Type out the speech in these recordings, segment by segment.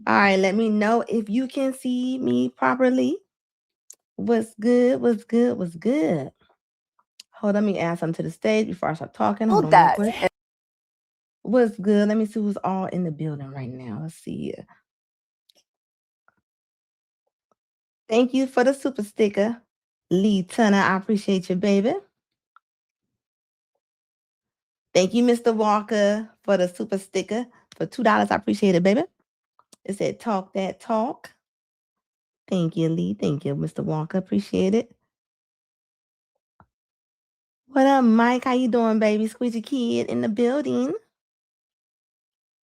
All right, let me know if you can see me properly. What's good? What's good? What's good? Hold on, let me add something to the stage before I start talking. Hold on real quick. What's good? Let me see who's all in the building right now. Let's see here. Thank you for the super sticker, Lee Turner. I appreciate you, baby. Thank you, Mr. Walker, for the super sticker for $2. I appreciate it, baby. It said talk that talk. Thank you, Lee. Thank you, Mr. Walker. Appreciate it. What up, Mike? How you doing, baby? Squeezy Kid in the building.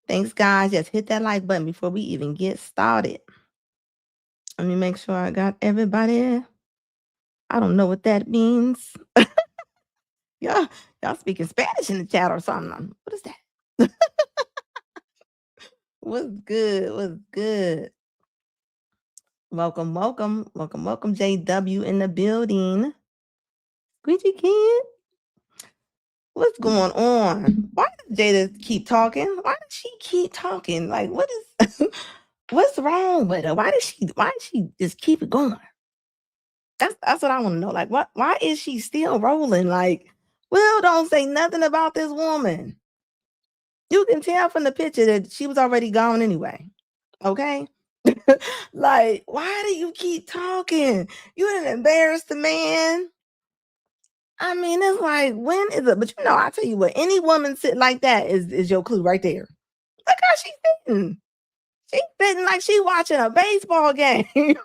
Thanks, guys. Just hit that like button before we even get started. Let me make sure I got everybody. I don't know what that means. y'all speaking Spanish in the chat or something. What is that? What's good? What's good? Welcome, welcome, welcome, welcome. JW in the building. Squeegee Kid. What's going on? Why does Jada keep talking? Why does she keep talking? Like, what is what's wrong with her? Why does she just keep it going? That's what I want to know. Like, why is she still rolling? Like, Will, don't say nothing about this woman. You can tell from the picture that she was already gone anyway. Okay? Like, why do you keep talking? You didn't embarrass the man. I mean, it's like, when is it? But I tell you what, any woman sitting like that is your clue right there. Look how she's sitting. She's sitting like she watching a baseball game.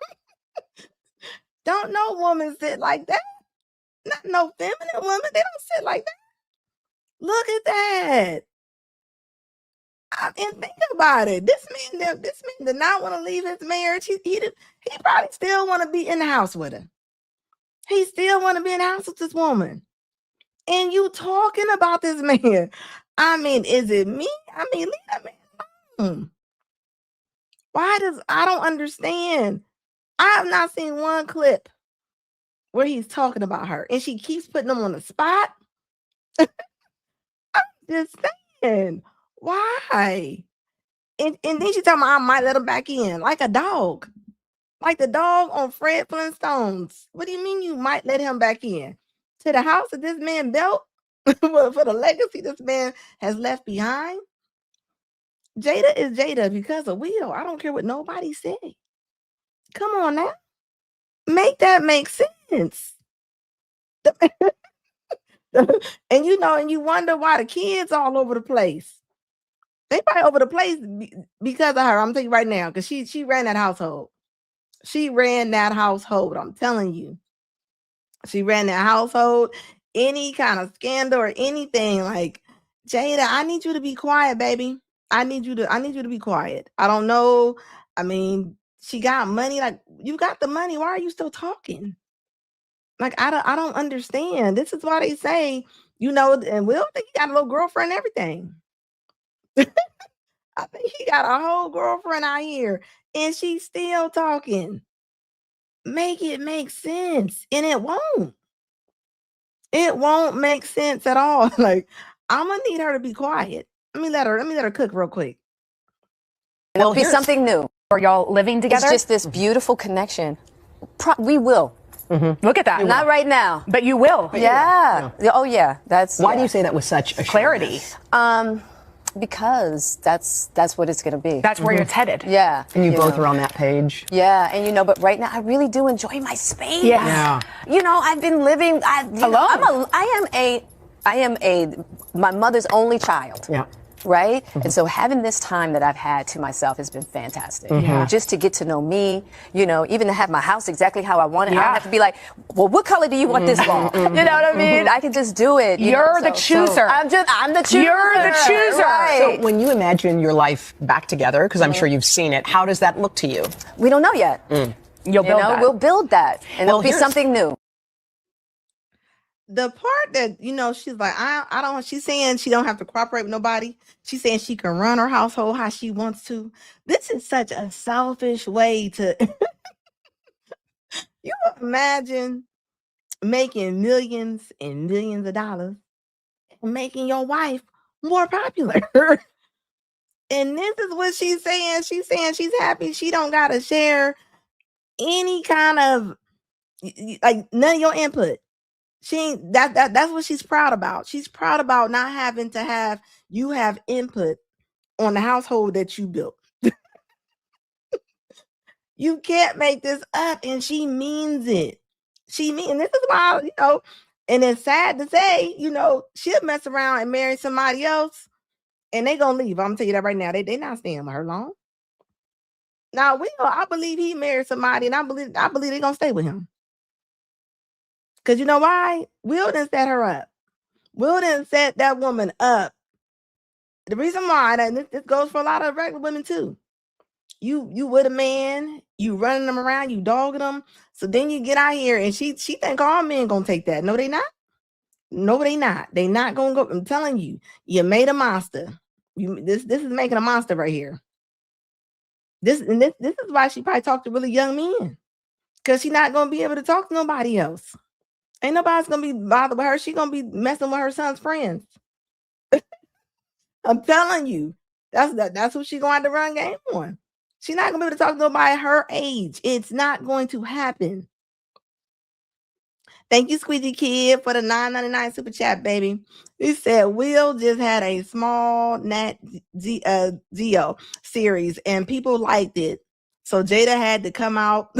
Don't no woman sit like that. Not no feminine woman. They don't sit like that. Look at that. And think about it. This man did not want to leave his marriage. He probably still want to be in the house with her. He still want to be in the house with this woman. And you talking about this man. I mean, is it me? I mean, leave that man alone. I don't understand. I have not seen one clip where he's talking about her. And she keeps putting him on the spot. I'm just saying. Why? And then she talking about I might let him back in. Like a dog. Like the dog on Fred Flintstones. What do you mean you might let him back in? To the house that this man built? For the legacy this man has left behind? Jada is Jada because of Will. I don't care what nobody say. Come on now. Make that make sense. And you wonder why the kids all over the place. They probably over the place because of her. I'm telling you right now, because she ran that household. She ran that household. I'm telling you. She ran that household. Any kind of scandal or anything, like, Jada, I need you to be quiet, baby. I need you to be quiet. I don't know. I mean, she got money. Like, you got the money. Why are you still talking? Like, I don't understand. This is why they say, and Will think he got a little girlfriend and everything. I think he got a whole girlfriend out here, and she's still talking. Make it make sense, and it won't. It won't make sense at all. Like, I'm gonna need her to be quiet. Let me let her cook real quick. It'll be something new. Are y'all living together? It's just this beautiful connection. We will. Mm-hmm. Look at that. Not right now. But you will. Yeah. Oh, yeah. Why do you say that with such clarity? Because that's what it's going to be. That's where it's headed. Yeah. And you both are on that page. Yeah. And but right now I really do enjoy my space. Yeah. I've been living alone. I am my mother's only child. Yeah. Right? Mm-hmm. And so having this time that I've had to myself has been fantastic. Mm-hmm. Just to get to know me, even to have my house exactly how I want it. I don't have to be like, well, what color do you want this wall? You know what I mean? I can just do it. You're the chooser. I'm the chooser. You're the chooser. Right. So when you imagine your life back together, because I'm sure you've seen it, how does that look to you? We don't know yet. You'll build that. We'll build that. And it'll be something new. The part that, she's like, I don't, she's saying she don't have to cooperate with nobody. She's saying she can run her household how she wants to. This is such a selfish way to, you imagine making millions and millions of dollars and making your wife more popular. And this is what she's saying. She's saying she's happy she don't got to share any kind of, like, none of your input. She ain't that's what she's proud about. She's proud about not having to have you have input on the household that you built. You can't make this up, and she means it. And this is why, and it's sad to say, she'll mess around and marry somebody else, and they gonna leave. I'm gonna tell you that right now. They not staying with her long. Now, I believe he married somebody, and I believe they're gonna stay with him. Because you know why? Will done set her up. Will done set that woman up. The reason why, and this goes for a lot of regular women too. You with a man, you running them around, you dogging them. So then you get out here, and she think all men gonna take that. No, they not. No, they not. They not gonna go. I'm telling you, you made a monster. This is making a monster right here. This is why she probably talked to really young men, because she's not gonna be able to talk to nobody else. Ain't nobody's gonna be bothered with her. She gonna be messing with her son's friends. I'm telling you, that's who she gonna have to run game on. She's not gonna be able to talk to nobody her age. It's not going to happen. Thank you, Squeegee Kid, for the $9.99 super chat, baby. He said Will just had a small Nat Geo series, and people liked it. So Jada had to come out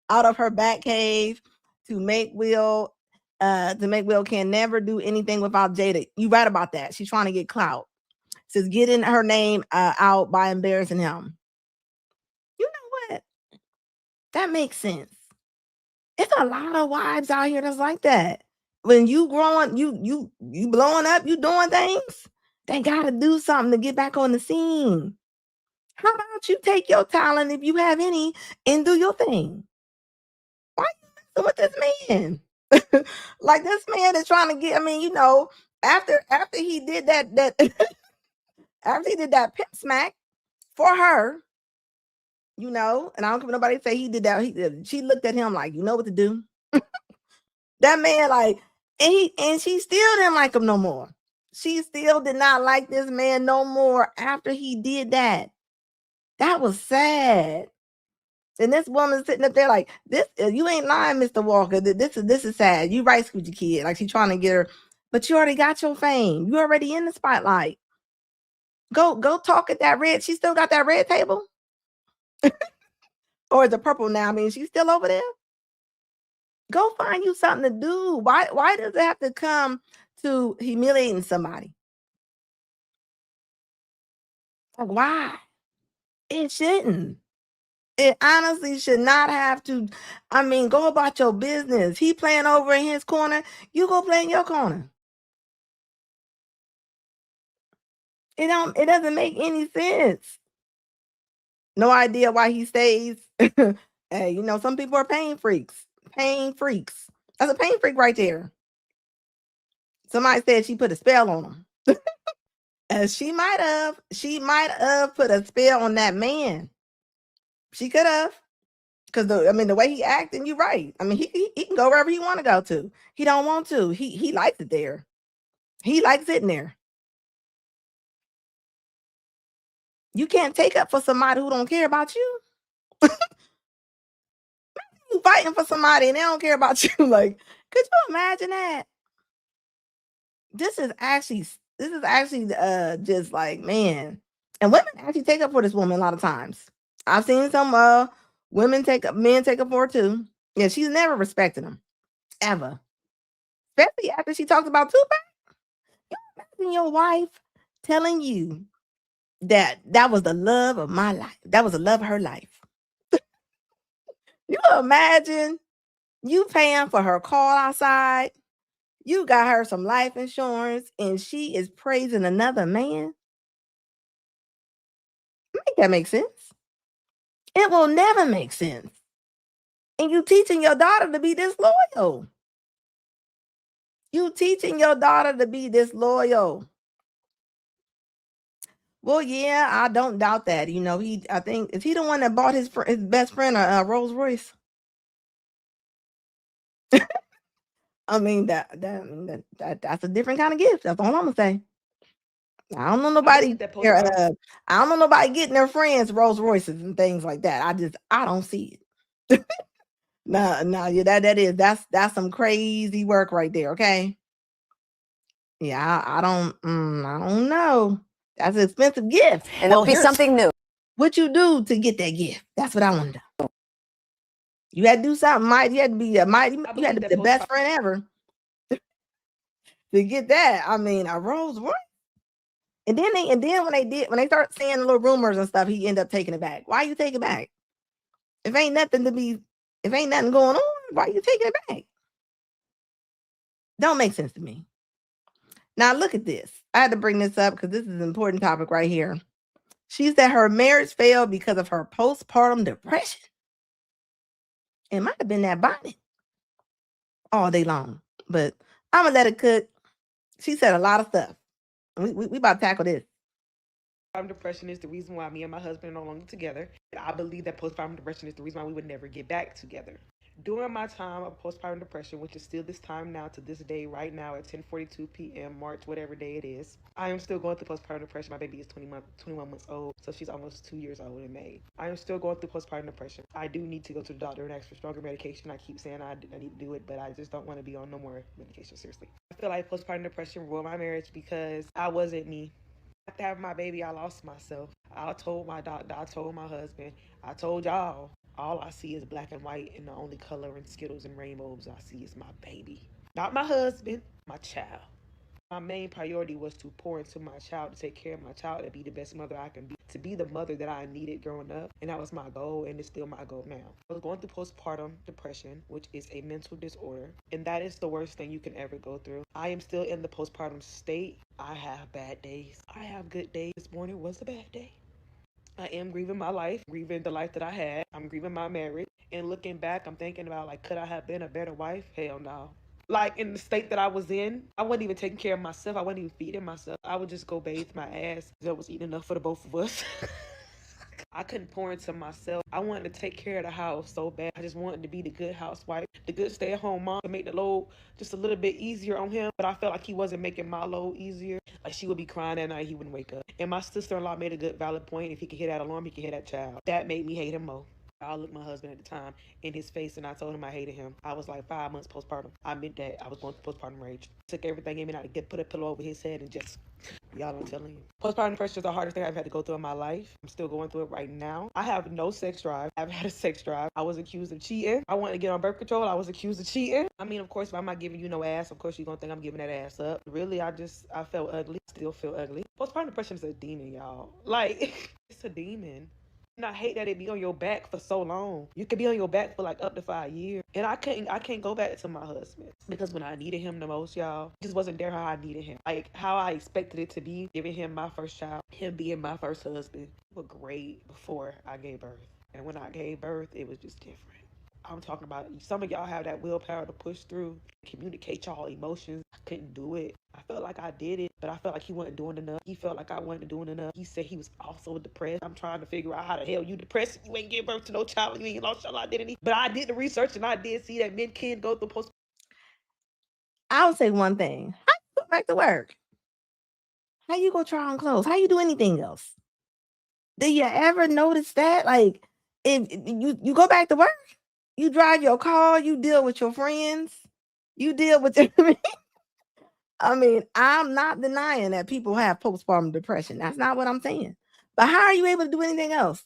out of her back cave to make Will can never do anything without Jada. You right about that. She's trying to get clout. Says getting her name out by embarrassing him. You know what? That makes sense. It's a lot of wives out here that's like that. When you growing, you blowing up, you doing things, they gotta do something to get back on the scene. How about you take your talent, if you have any, and do your thing? Why you messing with this man? Like, this man is trying to get, after he did that after he did that pimp smack for her, and I don't care what nobody say he did that. She looked at him like, you know what to do. That man, like, and she still didn't like him no more. She still did not like this man no more after he did that. That was sad. And this woman sitting up there like, this, you ain't lying, Mr. Walker. This is sad. You right, Scoochie Kid. Like, she's trying to get her, but you already got your fame. You already in the spotlight. Go talk at that red. She still got that red table? Or is it purple now? She's still over there? Go find you something to do. Why does it have to come to humiliating somebody? Like, why? It shouldn't. It honestly should not have to. Go about your business. He playing over in his corner. You go play in your corner. It doesn't make any sense. No idea why he stays. Hey, some people are pain freaks. Pain freaks. That's a pain freak right there. Somebody said she put a spell on him. And she might have put a spell on that man. She could have. Because the way he acting, you're right. He can go wherever he want to go to. He don't want to. He likes it there. He likes sitting there. You can't take up for somebody who don't care about you. You fighting for somebody and they don't care about you. Like, could you imagine that? This is actually just like, man. And women actually take up for this woman a lot of times. I've seen some men take up for her too. Yeah, she's never respected him. Ever. Especially after she talks about Tupac. You imagine your wife telling you that was the love of my life. That was the love of her life. You imagine you paying for her call outside. You got her some life insurance and she is praising another man. Make that make sense? It will never make sense. And you teaching your daughter to be disloyal. You teaching your daughter to be disloyal. Well, yeah, I don't doubt that. I think, is he the one that bought his best friend a Rolls Royce? That's a different kind of gift. That's all I'm gonna say. I don't know nobody. I don't know nobody getting their friends Rolls Royces and things like that. I don't see it. No, yeah, that's some crazy work right there. Okay. Yeah, I don't know. That's an expensive gift. And it'll be something new. What you do to get that gift? That's what I want to know. You had to do something, Mike. You had to be you had to be the best friend ever to get that. I mean, a Rolls Royce. And then when they start saying little rumors and stuff, he ended up taking it back. Why you take it back? If ain't nothing going on, why you taking it back? Don't make sense to me. Now look at this. I had to bring this up because this is an important topic right here. She said her marriage failed because of her postpartum depression. It might have been that bonnet all day long, but I'm gonna let it cook. She said a lot of stuff. We about to tackle this. Postpartum depression is the reason why me and my husband are no longer together. I believe that postpartum depression is the reason why we would never get back together. During my time of postpartum depression, which is still this time now to this day, right now at 10:42 p.m., March, whatever day it is, I am still going through postpartum depression. My baby is 21 months old, so she's almost 2 years old in May. I am still going through postpartum depression. I do need to go to the doctor and ask for stronger medication. I keep saying I need to do it, but I just don't want to be on no more medication, seriously. I feel like postpartum depression ruined my marriage because I wasn't me. After having my baby, I lost myself. I told my doctor, I told my husband, I told y'all, all I see is black and white, and the only color in Skittles and rainbows I see is my baby. Not my husband, my child. My main priority was to pour into my child, to take care of my child, to be the best mother I can be, to be the mother that I needed growing up. And that was my goal, and it's still my goal now. I was going through postpartum depression, which is a mental disorder, and that is the worst thing you can ever go through. I am still in the postpartum state. I have bad days. I have good days. This morning was a bad day. I am grieving my life, grieving the life that I had. I'm grieving my marriage. And looking back, I'm thinking about, like, could I have been a better wife? Hell no. Like, in the state that I was in, I wasn't even taking care of myself. I wasn't even feeding myself. I would just go bathe my ass. That was eating enough for the both of us. I couldn't pour into myself. I wanted to take care of the house so bad. I just wanted to be the good housewife, the good stay-at-home mom, to make the load just a little bit easier on him. But I felt like he wasn't making my load easier. Like, she would be crying at night, he wouldn't wake up. And my sister-in-law made a good valid point. If he could hear that alarm, he could hear that child. That made me hate him more. I looked my husband at the time in his face and I told him I hated him. I was like 5 months postpartum. I meant that I was going through postpartum rage. Took everything in me and I put a pillow over his head and just, y'all, I'm telling you. Postpartum depression is the hardest thing I've had to go through in my life. I'm still going through it right now. I have no sex drive. I haven't had a sex drive. I was accused of cheating. I wanted to get on birth control. I was accused of cheating. I mean, of course, if I'm not giving you no ass, of course you're going to think I'm giving that ass up. Really, I felt ugly. Still feel ugly. Postpartum depression is a demon, y'all. Like, it's a demon. And I hate that it be on your back for so long. You could be on your back for like up to 5 years. And I can't go back to my husband. Because when I needed him the most, y'all, he just wasn't there how I needed him. Like how I expected it to be, giving him my first child, him being my first husband, was great before I gave birth. And when I gave birth, it was just different. I'm talking about some of y'all have that willpower to push through, communicate y'all emotions. I couldn't do it. I felt like I did it, but I felt like he wasn't doing enough. He felt like I wasn't doing enough. He said he was also depressed. I'm trying to figure out how the hell you depressed. You ain't giving birth to no child. You ain't lost your identity. But I did the research and I did see that men can go through post. I would say one thing. How you go back to work? How you go try on clothes? How you do anything else? Did you ever notice that? Like, if you go back to work, you drive your car, you deal with your friends, you deal with I mean, I'm not denying that people have postpartum depression. That's not what I'm saying. But how are you able to do anything else?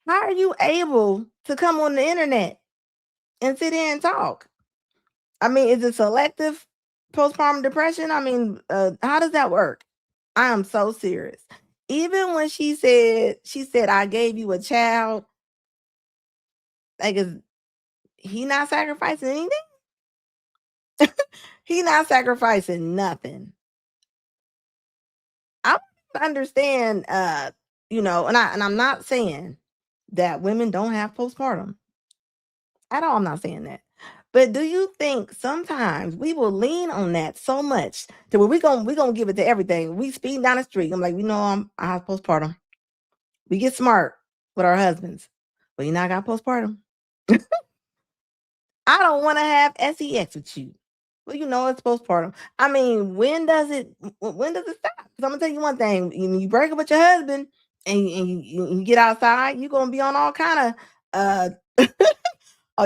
How are you able to come on the internet and sit there and talk? I mean, is it selective postpartum depression? I mean, how does that work? I am so serious. Even when she said, I gave you a child, like, is he not sacrificing anything? He not sacrificing nothing. I understand, and I'm not saying that women don't have postpartum at all. I'm not saying that. But do you think sometimes we will lean on that so much that we're gonna give it to everything? We speed down the street. I'm like, I have postpartum. We get smart with our husbands, but you not got postpartum. I don't want to have sex with you. Well, it's postpartum. I mean, when does it stop? 'Cause I'm gonna tell you one thing: you break up with your husband and you get outside, you're gonna be on all kind of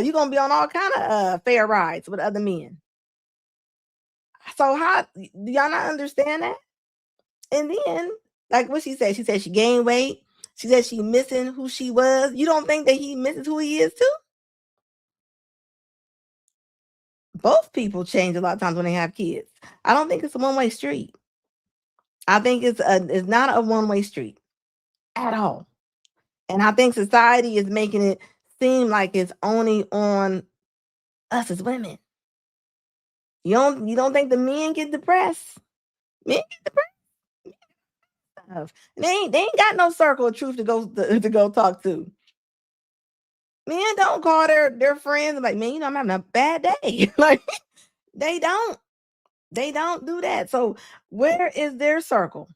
you're gonna be on all kind of fair rides with other men. So how do y'all not understand that? And then, like what she said she gained weight. She said she missing who she was. You don't think that he misses who he is too? Both people change a lot of times when they have kids. I don't think it's a one-way street. I think it's not a one-way street at all. And I think society is making it seem like it's only on us as women. You don't think the men get depressed? Men get depressed. They ain't got no circle of truth to go talk to. Men don't call their friends and like, man, I'm having a bad day. Like they don't do that. So where is their circle?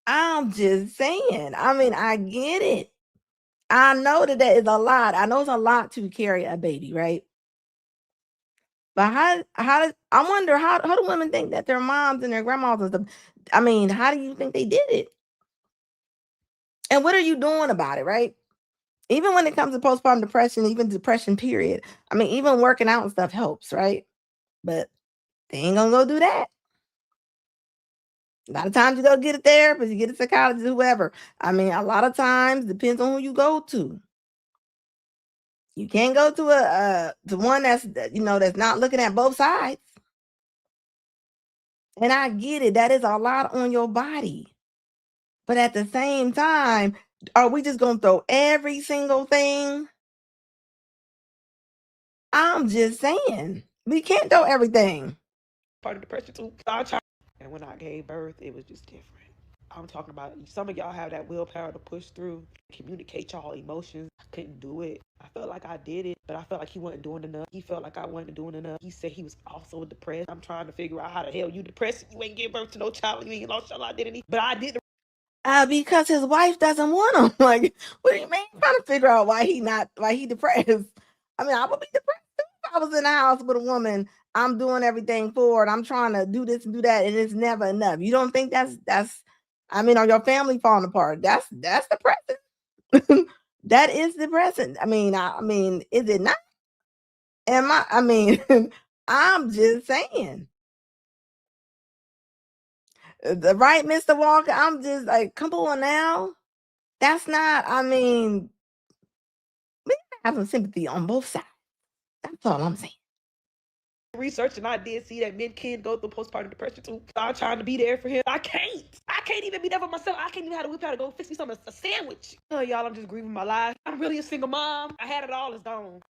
I'm just saying. I mean, I get it. I know that is a lot. I know it's a lot to carry a baby, right? But I wonder how do women think that their moms and their grandmas and stuff? I mean, how do you think they did it? And what are you doing about it, right? Even when it comes to postpartum depression, even depression period. I mean, even working out and stuff helps, right? But they ain't gonna go do that. A lot of times you go get a therapist, you get a psychologist, whoever. I mean, a lot of times depends on who you go to. You can't go to to one that's not looking at both sides. And I get it. That is a lot on your body. But at the same time, are we just going to throw every single thing? I'm just saying. We can't throw everything. Part of depression too. And when I gave birth, it was just different. I'm talking about some of y'all have that willpower to push through, communicate y'all emotions. I couldn't do it. I felt like I did it, but I felt like he wasn't doing enough. He felt like I wasn't doing enough. He said he was also depressed. I'm trying to figure out how the hell you depressed. You ain't give birth to no child. You ain't lost your identity. But I did. Because his wife doesn't want him. Like, what do you mean? I'm trying to figure out why he depressed. I mean, I would be depressed too if I was in the house with a woman. I'm doing everything for it. I'm trying to do this and do that, and it's never enough. You don't think that's I mean, are your family falling apart? That's depressing. That is depressing. I mean, is it not? I mean, I'm just saying. Right, Mr. Walker? I'm just like, come on now. That's not, I mean, we have some sympathy on both sides. That's all I'm saying. Research, and I did see that men can go through postpartum depression too. I'm trying to be there for him. I can't even be there for myself. I can't even have a whip out to go fix me a sandwich. Oh, y'all, I'm just grieving my life. I'm really a single mom. I had it all, it's gone.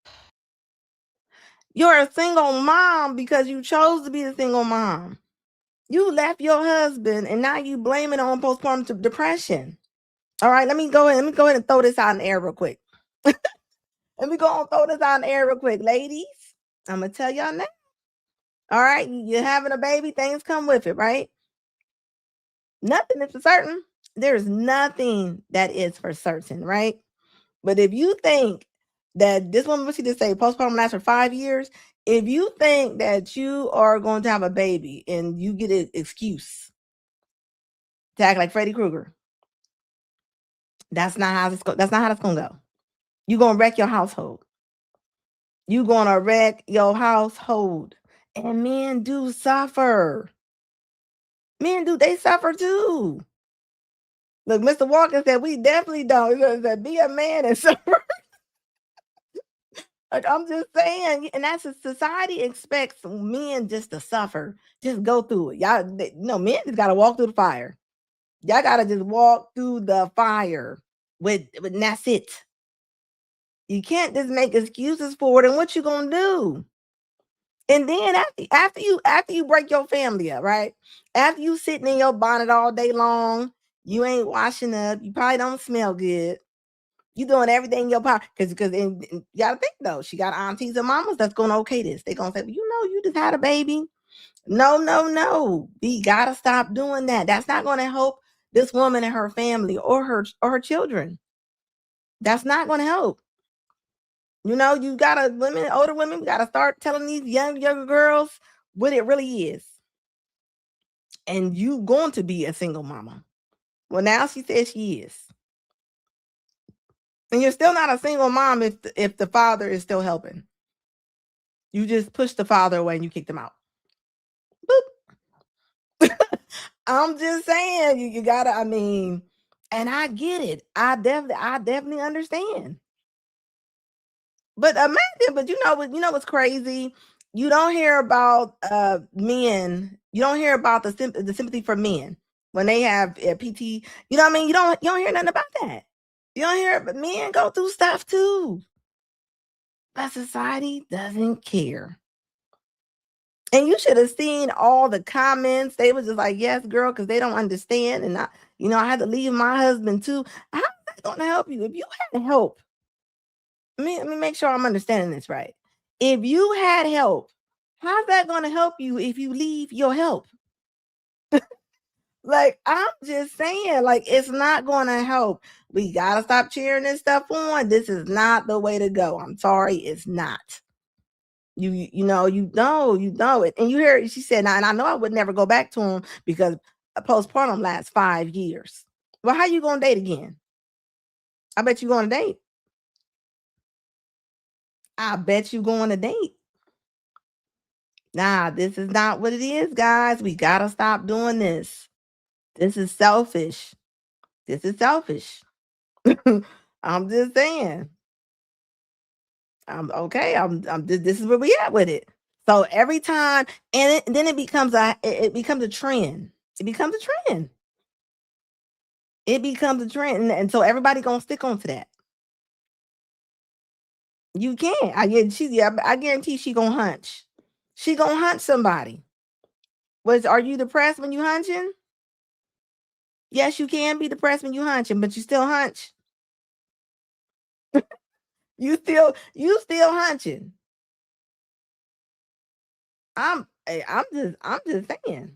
You're a single mom because you chose to be a single mom. You left your husband and now you blame it on postpartum depression. All right, let me go ahead and throw this out in the air real quick. Let me go and throw this out in the air real quick. Ladies, I'm going to tell y'all now. All right, you're having a baby, things come with it, right? Nothing is for certain. There's nothing that is for certain, right? But if you think that this woman, what she just say, postpartum lasts for 5 years, if you think that you are going to have a baby and you get an excuse to act like Freddy Krueger, that's not how that's going to go. You're going to wreck your household. You're going to wreck your household. And men do suffer. They suffer too. Look, Mr. Walker said we definitely don't. He said, be a man and suffer. Like, I'm just saying, and that's what society expects men just to suffer, just go through it. Y'all, men just gotta walk through the fire. Y'all gotta just walk through the fire and that's it. You can't just make excuses for it. And what you gonna do? And then after you break your family up, right? After you sitting in your bonnet all day long, you ain't washing up. You probably don't smell good. You doing everything in your power because you gotta think though. She got aunties and mamas that's gonna okay this. They're gonna say, well, you just had a baby. No. We gotta stop doing that. That's not gonna help this woman and her family or her children. That's not gonna help. You know, you gotta older women, we gotta start telling these younger girls what it really is. And you going to be a single mama. Well, now she says she is. And you're still not a single mom if the father is still helping. You just push the father away and you kick them out. Boop. I'm just saying, you gotta, I mean, and I get it. I definitely understand. But imagine, but you know what's crazy? You don't hear about men. You don't hear about the sympathy for men when they have PT. You know what I mean? You don't hear nothing about that. You don't hear, but men go through stuff too. But society doesn't care. And you should have seen all the comments. They was just like, yes, girl, because they don't understand. And I had to leave my husband too. How's that going to help you? If you had help, let me make sure I'm understanding this right. If you had help, how's that going to help you if you leave your help? Like, I'm just saying, like, it's not going to help. We got to stop cheering this stuff on. This is not the way to go. I'm sorry, it's not. You know it. And you hear, she said, and I know I would never go back to him because a postpartum lasts 5 years. Well, how you going to date again? I bet you going to date. I bet you going to date. Nah, this is not what it is, guys. We got to stop doing this. This is selfish. This is selfish. I'm just saying. I'm okay. This is where we at with it. So every time, and then it becomes a trend. It becomes a trend. It becomes a trend, and so everybody gonna stick on to that. You can't. I guarantee she gonna hunch. She gonna hunch somebody. Are you depressed when you hunching? Yes, you can be depressed when you hunching, but you still hunch. you still hunching. I'm just saying.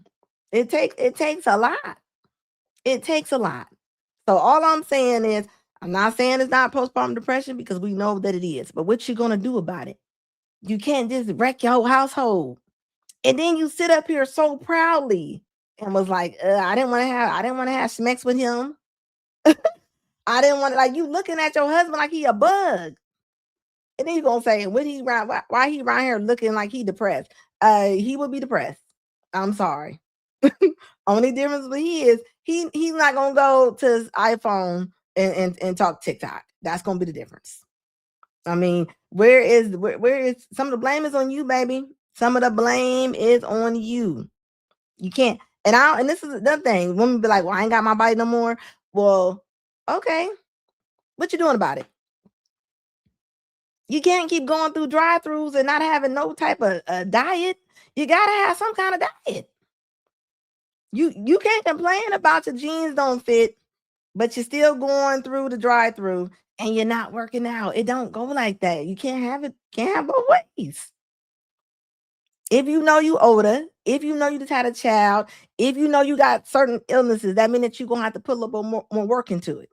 It takes a lot. It takes a lot. So all I'm saying is, I'm not saying it's not postpartum depression because we know that it is. But what you gonna do about it? You can't just wreck your whole household. And then you sit up here so proudly and was like, I didn't want to have sex with him. I didn't want to, like, you looking at your husband like he a bug. And then you gonna say, why he around here looking like he depressed? He would be depressed. I'm sorry. Only difference with he's not gonna go to his iPhone and talk TikTok. That's gonna be the difference. I mean, where is some of the blame is on you, baby. Some of the blame is on you. You can't, and this is another thing. Women be like, well, I ain't got my body no more. Well, okay. What you doing about it? You can't keep going through drive-thrus and not having no type of diet. You gotta have some kind of diet. You can't complain about your jeans don't fit, but you're still going through the drive-thru and you're not working out. It don't go like that. You can't have both ways. If you know you older, if you know you just had a child, if you know you got certain illnesses, that means that you're gonna have to put a little bit more work into it.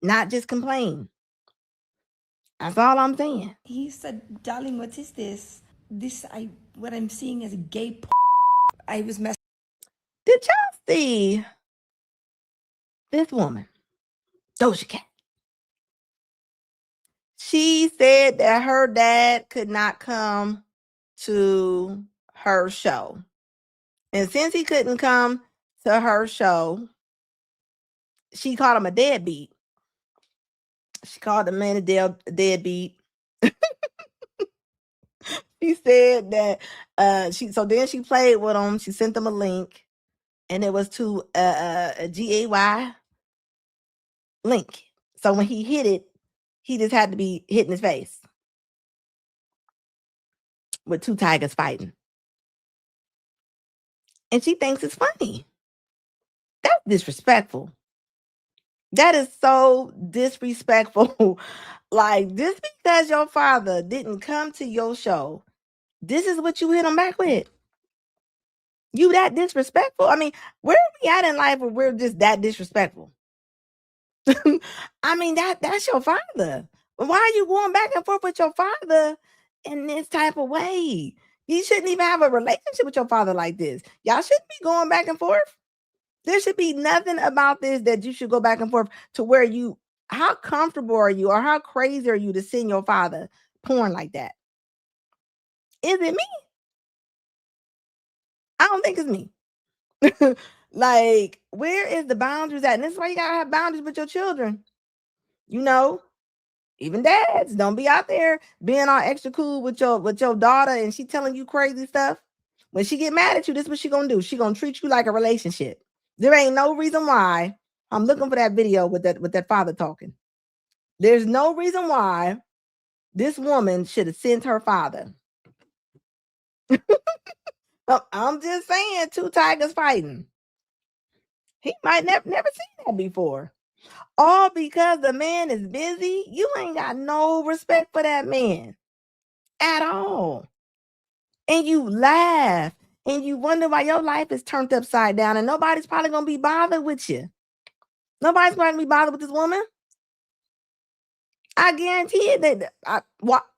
Not just complain. That's all I'm saying. He said, darling, what is this? What I'm seeing is a gay I was messing. Did y'all see this woman, Doja Cat? She said that her dad could not come to her show. And since he couldn't come to her show, she called him a deadbeat. She called the man a deadbeat. She said that then she played with him. She sent them a link, and it was to a GAY link. So when he hit it, he just had to be hit in his face with two tigers fighting. And she thinks it's funny. That's disrespectful. That is so disrespectful. Like, just because your father didn't come to your show, this is what you hit him back with. You that disrespectful? I mean, where are we at in life where we're just that disrespectful? I mean, that's your father. Why are you going back and forth with your father in this type of way? You shouldn't even have a relationship with your father like this. Y'all shouldn't be going back and forth. There should be nothing about this that you should go back and forth to where you, how comfortable are you or how crazy are you to send your father porn like that? Is it me? I don't think it's me. Like, where is the boundaries at? And this is why you gotta have boundaries with your children. You know, even dads, don't be out there being all extra cool with your daughter and she telling you crazy stuff. When she get mad at you, this is what she gonna do. She gonna treat you like a relationship. There ain't no reason why. I'm looking for that video with that father talking. There's no reason why this woman should have sent her father. I'm just saying, two tigers fighting. He might never seen that before. All because the man is busy. You ain't got no respect for that man at all. And you laugh and you wonder why your life is turned upside down and nobody's probably going to be bothered with you. Nobody's going to be bothered with this woman. I guarantee it that,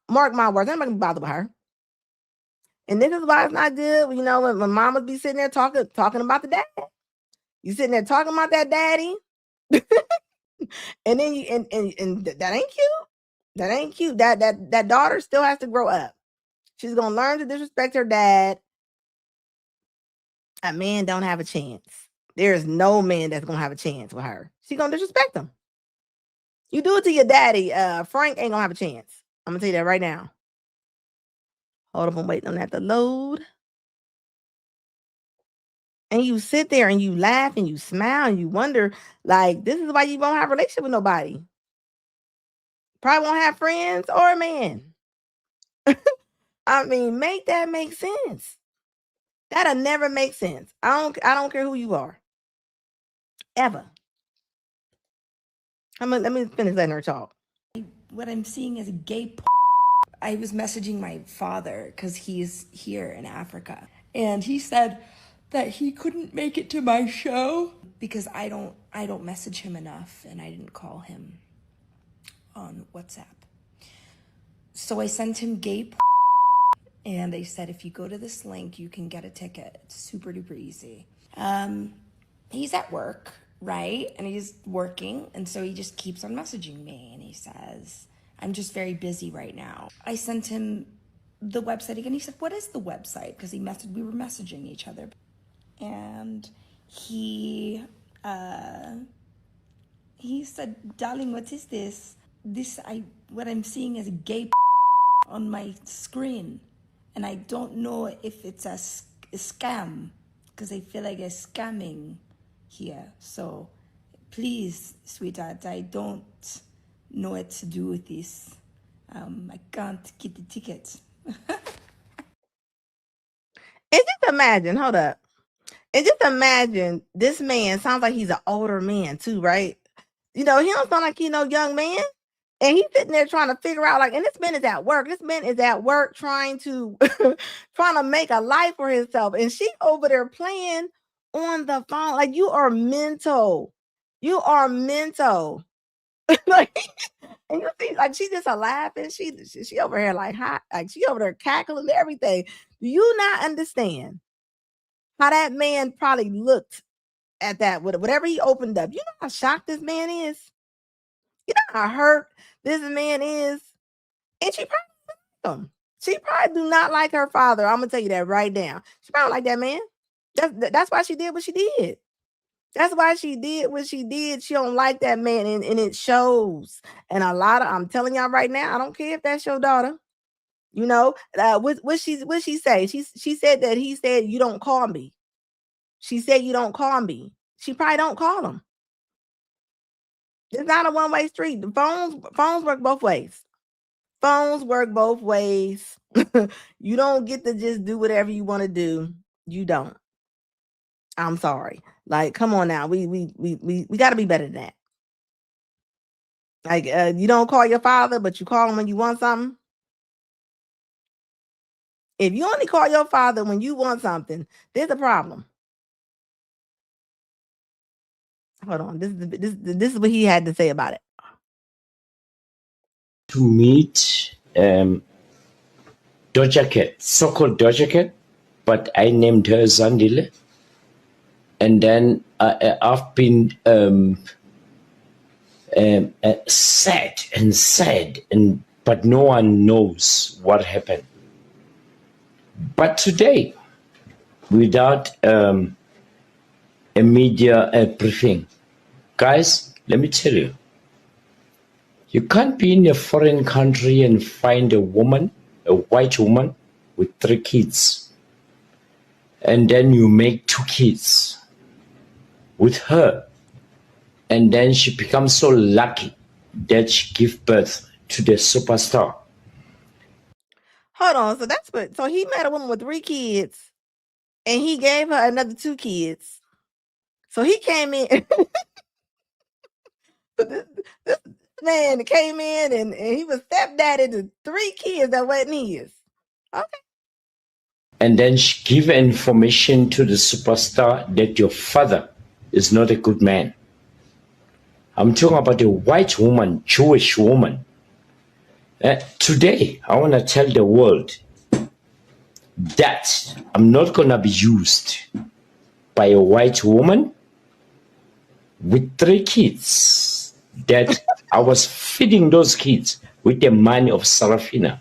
mark my words, I'm not going to be bothered with her. And this is why it's not good, you know, when mamas be sitting there talking about the dad. You sitting there talking about that daddy. And then you and that ain't cute. That ain't cute. That daughter still has to grow up. She's gonna learn to disrespect her dad. A man don't have a chance. There is no man that's gonna have a chance with her. She's gonna disrespect him. You do it to your daddy, Frank ain't gonna have a chance. I'm gonna tell you that right now. Hold up, I'm waiting on that to load. And you sit there and you laugh and you smile and you wonder, like, this is why you won't have a relationship with nobody. Probably won't have friends or a man. I mean, make that make sense. That'll never make sense. I don't care who you are. Ever. Let me finish letting her talk. What I'm seeing is a gay I was messaging my father because he's here in Africa. And he said that he couldn't make it to my show because I don't message him enough and I didn't call him on WhatsApp. So I sent him gay and they said, if you go to this link, you can get a ticket. It's super duper easy. He's at work, right? And he's working. And so he just keeps on messaging me. And he says, I'm just very busy right now. I sent him the website again. He said, what is the website? Because we were messaging each other. And he said, darling, what is this? What I'm seeing is a gay on my screen. And I don't know if it's a scam because I feel like I'm scamming here. So please, sweetheart, I don't know what to do with this. I can't get the ticket. And just imagine, hold up. And just imagine this man sounds like he's an older man too, right? You know, he don't sound like young man. And he's sitting there trying to figure out, like, and this man is at work. This man is at work trying to make a life for himself. And she over there playing on the phone. Like, you are mental. You are mental. Like, and you see, like, she just a laughing. She over here like hot, like she over there cackling and everything. Do you not understand how that man probably looked at that with whatever he opened up? You know how shocked this man is? You know how hurt this man is? And she probably like him. She probably do not like her father. I'm gonna tell you that right now. She probably don't like that man. That's why she did what she did. That's why she did what she did. She don't like that man, and it shows. And I'm telling y'all right now, I don't care if that's your daughter. You know, what she say? She said that he said, you don't call me. She said, you don't call me. She probably don't call him. It's not a one-way street. The phones work both ways. Phones work both ways. You don't get to just do whatever you want to do. You don't. I'm sorry. Like, come on now. We got to be better than that. Like, you don't call your father, but you call him when you want something. If you only call your father when you want something, there's a problem. Hold on. This is what he had to say about it. to meet Doja Cat, so-called Doja Cat, but I named her Zandile. And then I've been sad, but no one knows what happened. But today, without a media briefing, guys, let me tell you, you can't be in a foreign country and find a woman, a white woman, with 3 kids, and then you make 2 kids with her, and then she becomes so lucky that she gives birth to the superstar. Hold on. So he met a woman with 3 kids, and he gave her another 2 kids. So he came in. this man came in and he was stepdaddy to 3 kids that wasn't his. Okay. And then she give information to the superstar that your father is not a good man. I'm talking about a white woman, Jewish woman. Today, I want to tell the world that I'm not going to be used by a white woman with 3 kids, that I was feeding those kids with the money of Sarafina.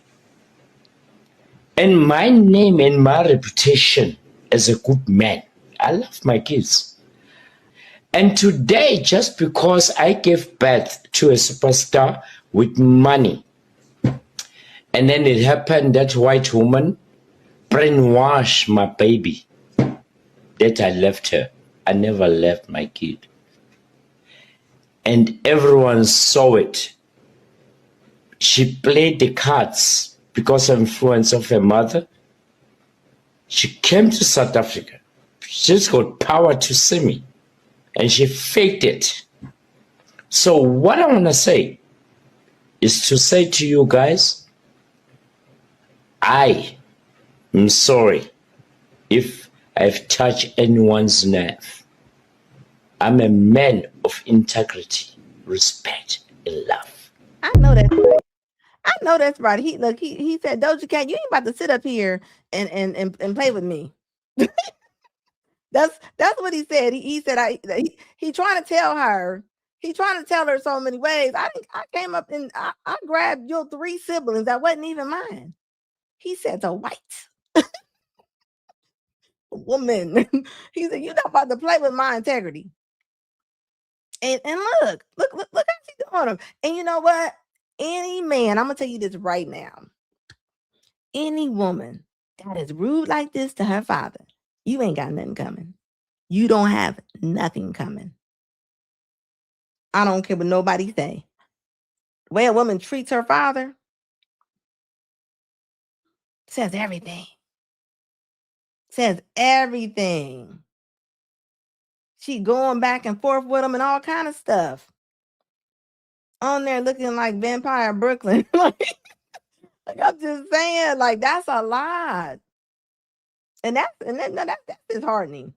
And my name and my reputation as a good man, I love my kids. And today, just because I gave birth to a superstar with money, and then it happened that white woman brainwashed my baby, that I left her. I never left my kid. And everyone saw it. She played the cards because of influence of her mother. She came to South Africa. She's got power to see me. And she faked it. So what I want to say is to say to you guys, I am sorry if I've touched anyone's nerve. I'm a man of integrity, respect, and love. I know that's right. I know that's right. He said, Doja Cat, you ain't about to sit up here and play with me. That's what he said. He said he trying to tell her. He trying to tell her so many ways. I came up and I grabbed your 3 siblings that wasn't even mine. He said the white woman. He said, you're not about to play with my integrity. And look how she's doing him. And you know what? Any man, I'm gonna tell you this right now. Any woman that is rude like this to her father, you ain't got nothing coming. You don't have nothing coming. I don't care what nobody say. The way a woman treats her father says everything. Says everything. She going back and forth with him and all kind of stuff. On there looking like Vampire Brooklyn. like I'm just saying, like that's a lot. And that's disheartening.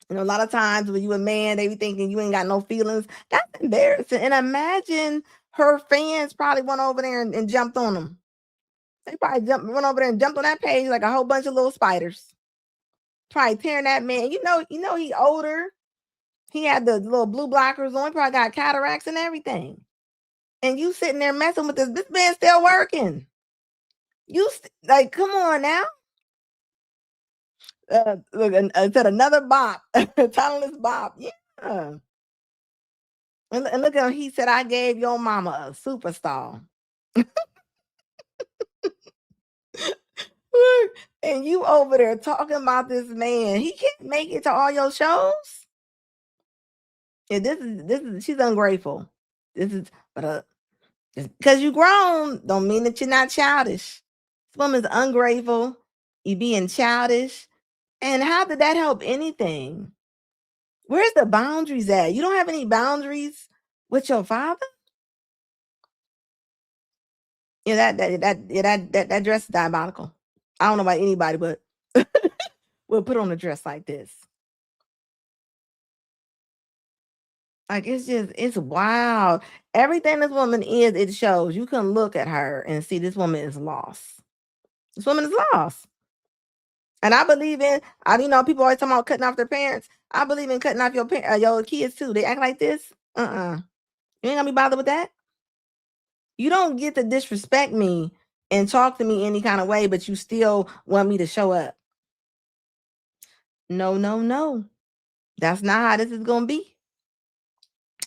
You know, a lot of times when you a man, they be thinking you ain't got no feelings. That's embarrassing. And imagine her fans probably went over there and jumped on them. They probably went over there and jumped on that page like a whole bunch of little spiders. Probably tearing that man. You know he older. He had the little blue blockers on. He probably got cataracts and everything. And you sitting there messing with this man's still working. You like, come on now. Look, said another bop, talentless bop. Yeah. And look at him. He said, I gave your mama a superstar. Look, and you over there talking about this man. He can't make it to all your shows. Yeah, this is she's ungrateful. But just because you grown don't mean that you're not childish. This woman's ungrateful. You being childish. And how did that help anything? Where's the boundaries at? You don't have any boundaries with your father? Yeah, that dress is diabolical. I don't know about anybody, but we'll put on a dress like this. Like it's wild. Everything this woman is, it shows. You can look at her and see this woman is lost. This woman is lost. And I believe in, people always talking about cutting off their parents. I believe in cutting off your kids too. They act like this. You ain't gonna be bothered with that. You don't get to disrespect me and talk to me any kind of way, but you still want me to show up. No. That's not how this is gonna be.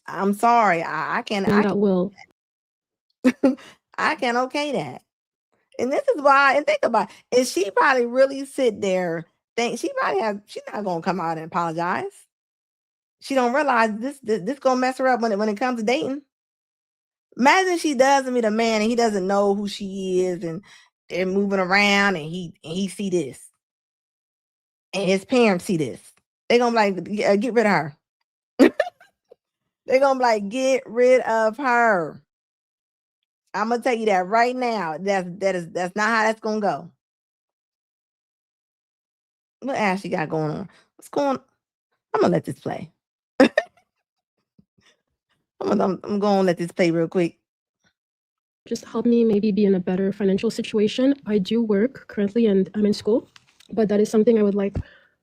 I'm sorry. I can't. I can't okay that. And this is why. And think about it. And she probably really sit there. She's not gonna come out and apologize. She don't realize this gonna mess her up when it comes to dating. Imagine she does meet a man and he doesn't know who she is, and they're moving around, and he see this, and his parents see this. They're gonna be like, get rid of her. They're gonna be like, get rid of her. I'm gonna tell you that right now. That's not how that's gonna go. What Ashley got going on? What's going on? I'm gonna let this play. I'm gonna let this play real quick. Just help me maybe be in a better financial situation. I do work currently and I'm in school, but that is something I would like.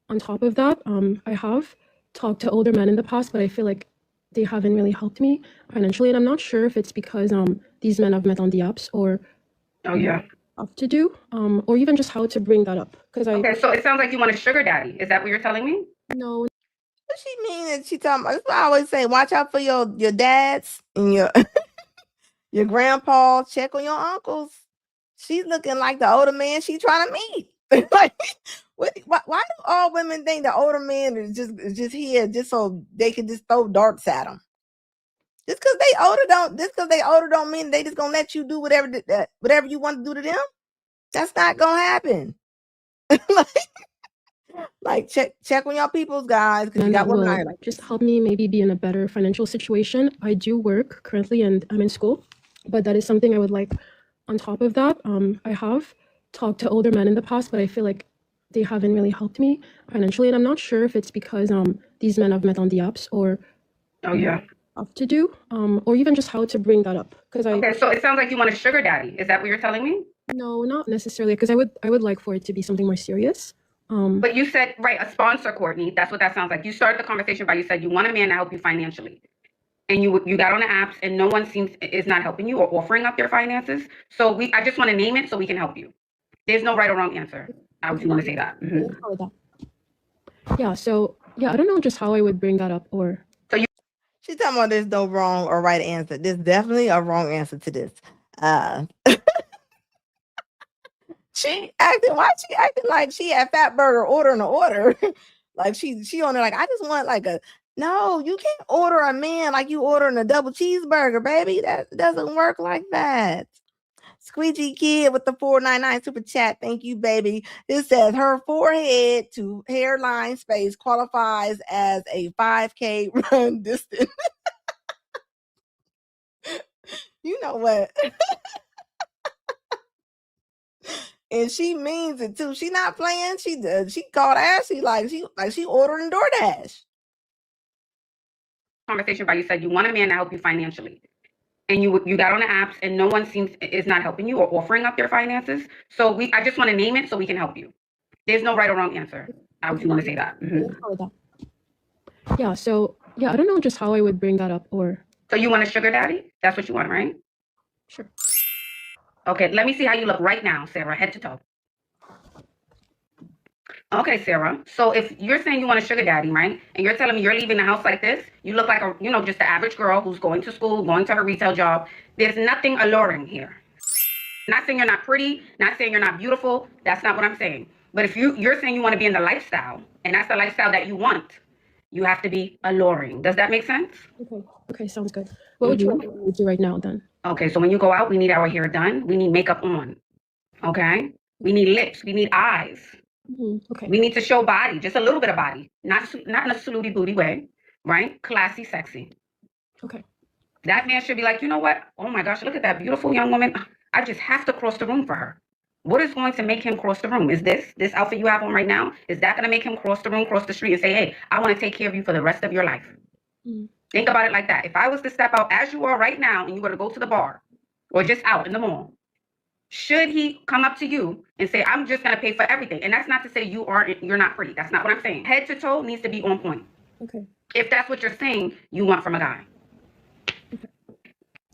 On top of that, I have talked to older men in the past, but I feel like they haven't really helped me financially. And I'm not sure if it's because these men I've met on the apps or up to do, or even just how to bring that up. Okay, so it sounds like you want a sugar daddy. Is that what you're telling me? No. What she mean? That she talking about? That's what I always say. Watch out for your dads and your your grandpa. Check on your uncles. She's looking like the older man she trying to meet. Like, why do all women think the older man is just here just so they can just throw darts at them? Just because they older don't mean they just gonna let you do whatever you want to do to them. That's not gonna happen. like check on your peoples, guys, because you got women out here like just help me maybe be in a better financial situation. I do work currently and I'm in school, but that is something I would like. On top of that, I have talked to older men in the past, but I feel like they haven't really helped me financially. And I'm not sure if it's because these men I've met on the apps or up to do, or even just how to bring that up. Okay, so it sounds like you want a sugar daddy. Is that what you're telling me? No, not necessarily, because I would like for it to be something more serious. But you said, right, a sponsor, Courtney. That's what that sounds like. You started the conversation by you said you want a man to help you financially. And you got on the apps and no one is not helping you or offering up their finances. So I just want to name it so we can help you. There's no right or wrong answer. I just want to say that. Mm-hmm. Yeah, so I don't know just how I would bring that up or. She's talking about there's no wrong or right answer. There's definitely a wrong answer to this. Why she acting like she at Fat Burger ordering an order? Like she on there like, I just want like no, you can't order a man like you ordering a double cheeseburger, baby. That doesn't work like that. Squeegee Kid with the $4.99 super chat. Thank you, baby. It says her forehead to hairline space qualifies as a 5K run distance. You know what? And she means it too. She not playing. She called Ashley like she ordering DoorDash. Conversation by you said you want a man to help you financially. And you got on the apps and no one is not helping you or offering up their finances. So I just want to name it so we can help you. There's no right or wrong answer. I just want to say that. Mm-hmm. Yeah, so I don't know just how I would bring that up or. So you want a sugar daddy? That's what you want, right? Sure. Okay, let me see how you look right now, Sarah, head to toe. Okay, Sarah. So if you're saying you want a sugar daddy, right? And you're telling me you're leaving the house like this, you look like just the average girl who's going to school, going to her retail job. There's nothing alluring here. Not saying you're not pretty, not saying you're not beautiful. That's not what I'm saying. But if you're saying you want to be in the lifestyle, and that's the lifestyle that you want, you have to be alluring. Does that make sense? Okay, sounds good. What would you want me to do right now then? Okay, so when you go out, we need our hair done. We need makeup on. Okay? We need lips. We need eyes. Okay. We need to show body, just a little bit of body, not in a salute booty way, right? Classy, sexy. Okay. That man should be like, you know what? Oh my gosh, look at that beautiful young woman. I just have to cross the room for her. What is going to make him cross the room? Is this outfit you have on right now? Is that going to make him cross the room, cross the street and say, hey, I want to take care of you for the rest of your life? Think about it like that. If I was to step out as you are right now and you were to go to the bar or just out in the mall, should he come up to you and say, I'm just going to pay for everything? And that's not to say you're not pretty. That's not what I'm saying. Head to toe needs to be on point. Okay. If that's what you're saying you want from a guy.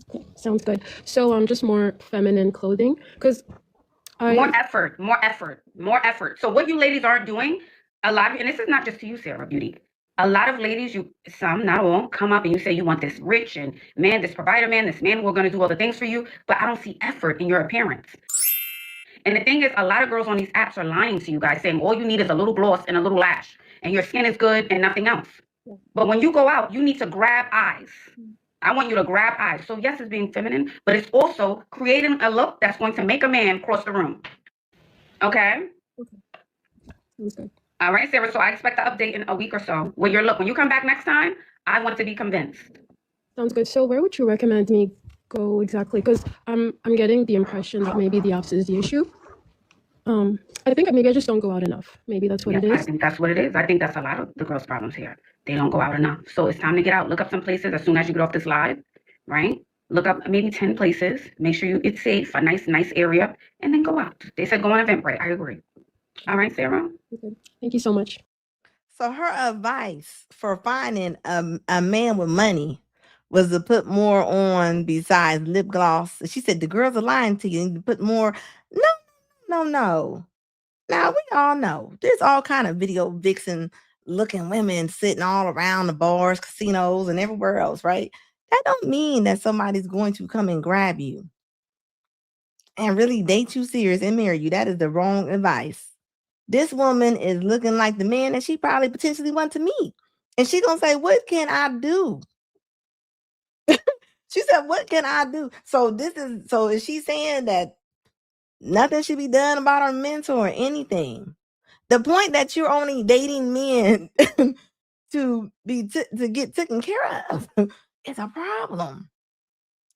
Okay. Sounds good. So just more feminine clothing, because more effort. So what you ladies aren't doing, a lot of, and this is not just to you, Sarah Beauty. A lot of ladies, some, not all, come up and you say you want this rich and man, this provider man, this man, we're going to do all the things for you, but I don't see effort in your appearance. And the thing is, a lot of girls on these apps are lying to you guys, saying all you need is a little gloss and a little lash, and your skin is good and nothing else. Yeah. But when you go out, you need to grab eyes. I want you to grab eyes. So yes, it's being feminine, but it's also creating a look that's going to make a man cross the room. Okay? Okay. All right, Sarah. So I expect an update in a week or so. When you come back next time, I want to be convinced. Sounds good. So where would you recommend me go exactly? Because I'm getting the impression that maybe the apps is the issue. I think maybe I just don't go out enough. Maybe that's what it is. I think that's what it is. I think that's a lot of the girls' problems here. They don't go out enough. So it's time to get out. Look up some places as soon as you get off this live, right? Look up maybe 10 places. Make sure it's safe, a nice area, and then go out. They said go on Eventbrite. I agree. All right, Sarah. Okay. Thank you so much. So her advice for finding a man with money was to put more on besides lip gloss. She said the girls are lying to you and you put more. No. Now we all know there's all kind of video vixen looking women sitting all around the bars, casinos, and everywhere else, right? That don't mean that somebody's going to come and grab you and really date you serious and marry you. That is the wrong advice. This woman is looking like the man that she probably potentially want to meet. And she gonna say, what can I do? She said, what can I do? So is she saying that nothing should be done about her mentor or anything? The point that you're only dating men to get taken care of is a problem.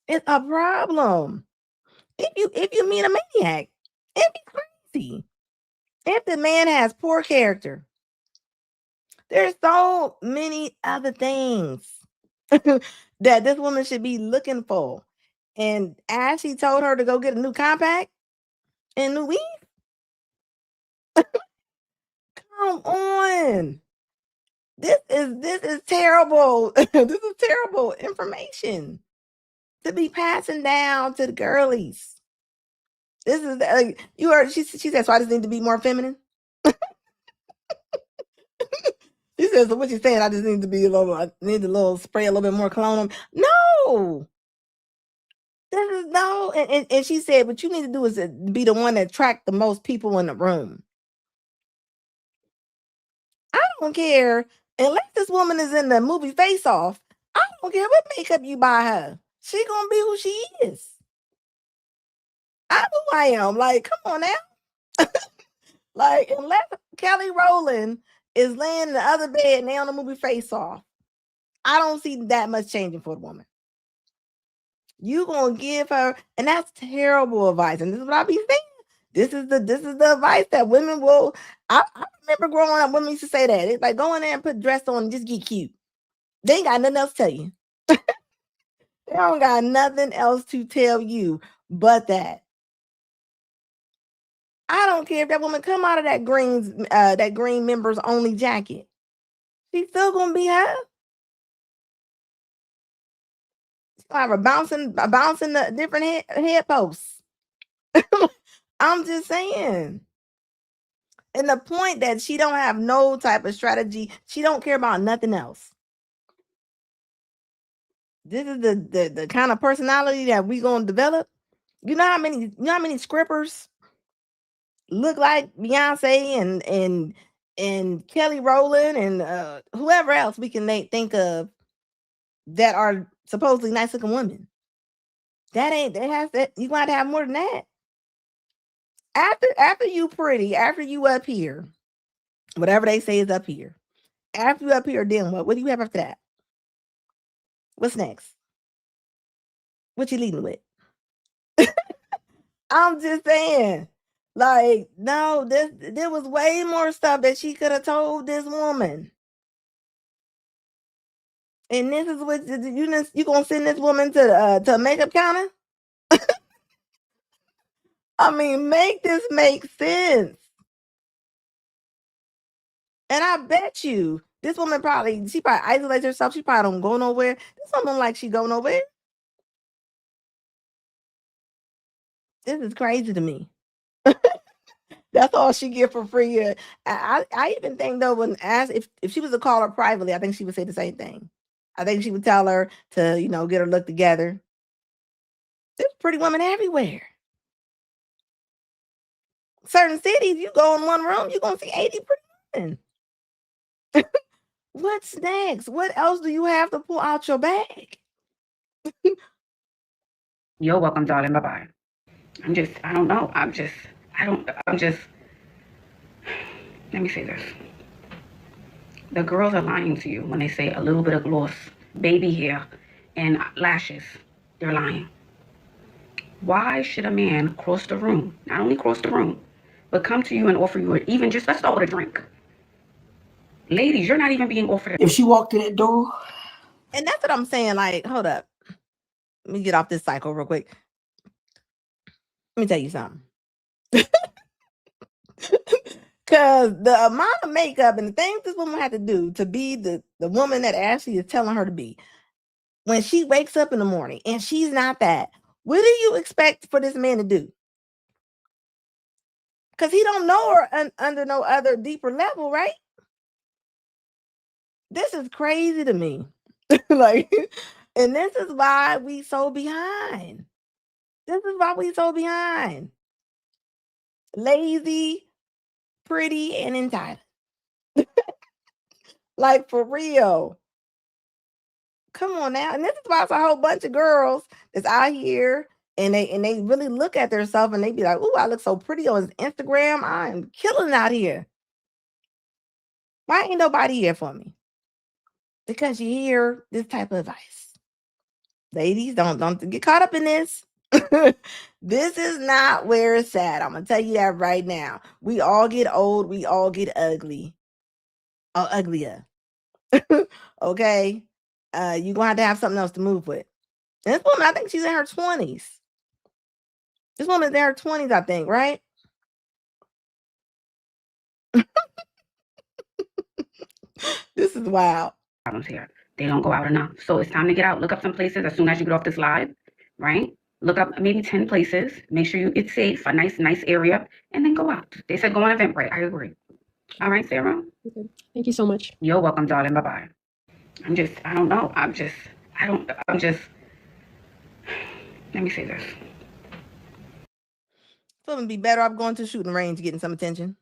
It's a problem. If you meet a maniac, it'd be crazy. If the man has poor character, there's so many other things that this woman should be looking for. And Ashley told her to go get a new compact and new weave. Come on. This is terrible. This is terrible information to be passing down to the girlies. This is you heard she said, so I just need to be more feminine. She says, so what you saying? I just need to be I need a little spray a little bit more cologne on. No. This is no. And she said, what you need to do is be the one that attract the most people in the room. I don't care. Unless this woman is in the movie Face Off, I don't care what makeup you buy her. She gonna be who she is. I know who I am. Like, come on now. Like, unless Kelly Rowland is laying in the other bed and they on the movie Face Off, I don't see that much changing for the woman. You gonna give her, and that's terrible advice. And this is what I be saying. This is the advice that women will. I remember growing up, women used to say that. It's like, go in there and put dress on and just get cute. They ain't got nothing else to tell you. They don't got nothing else to tell you but that. I don't care if that woman come out of that green members only jacket. She's still gonna be her. She's gonna have a bouncing the different head posts. I'm just saying. And the point that she don't have no type of strategy, she don't care about nothing else. This is the kind of personality that we gonna develop. You know how many scrippers look like Beyonce and Kelly Rowland and whoever else we can think of that are supposedly nice looking women. You gonna have more than that. After you pretty, after you up here, whatever they say is up here. After you up here, then what? What do you have after that? What's next? What you leading with? I'm just saying, like, no, there was way more stuff that she could have told this woman. And this is what you gonna send this woman to a makeup counter? I mean, make this make sense. And I bet you this woman she probably isolates herself. She probably don't go nowhere. This woman like she go nowhere. This is crazy to me. That's all she get for free. I even think though, when asked if she was to call her privately, I think she would say the same thing. I think she would tell her to, get her look together. There's pretty women everywhere. Certain cities, you go in one room, you're gonna see 80 pretty women. What's next? What else do you have to pull out your bag? You're welcome, darling. Bye-bye. I don't know. Let me say this. The girls are lying to you when they say a little bit of gloss, baby hair, and lashes. They're lying. Why should a man cross the room, not only cross the room, but come to you and offer you even just, let's start with a drink. Ladies, you're not even being offered. If she walked in that door. And that's what I'm saying. Like, hold up. Let me get off this cycle real quick. Let me tell you something. Because the amount of makeup and the things this woman had to do to be the woman that Ashley is telling her to be, when she wakes up in the morning and she's not that, what do you expect for this man to do? Because he don't know her under no other deeper level, right? This is crazy to me. And this is why we so behind. This is why we so behind. Lazy, pretty, and entitled. Like, for real. Come on now. And this is why it's a whole bunch of girls that's out here and they really look at themselves and they be like, "Ooh, I look so pretty on Instagram. I'm killing out here." Why ain't nobody here for me? Because you hear this type of advice. Ladies, don't get caught up in this. This is not where it's at. I'm gonna tell you that right now. We all get old, we all get ugly. Or uglier. Okay. You're gonna have something else to move with. And this woman, I think she's in her 20s. This woman's in her 20s, I think, right? This is wild. Problems here. They don't go out enough. So it's time to get out. Look up some places as soon as you get off this live, right? Look up maybe 10 places. Make sure it's safe, a nice area, and then go out. They said go on Eventbrite. I agree. All right, Sarah? Okay. Thank you so much. You're welcome, darling. Bye-bye. I don't know. Let me say this. Women be better off going to shooting range, getting some attention.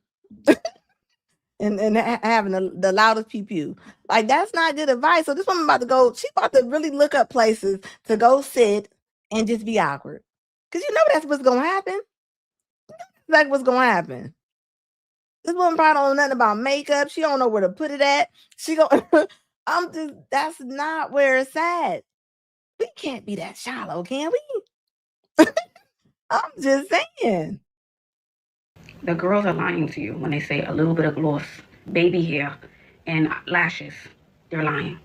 and having the loudest pew-pew. Like, that's not good advice. So this woman she's about to really look up places to go sit and just be awkward. Because you know that's what's going to happen. Like, what's going to happen. This woman probably don't know nothing about makeup. She don't know where to put it at. That's not where it's at. We can't be that shallow, can we? I'm just saying. The girls are lying to you when they say a little bit of gloss, baby hair, and lashes. They're lying.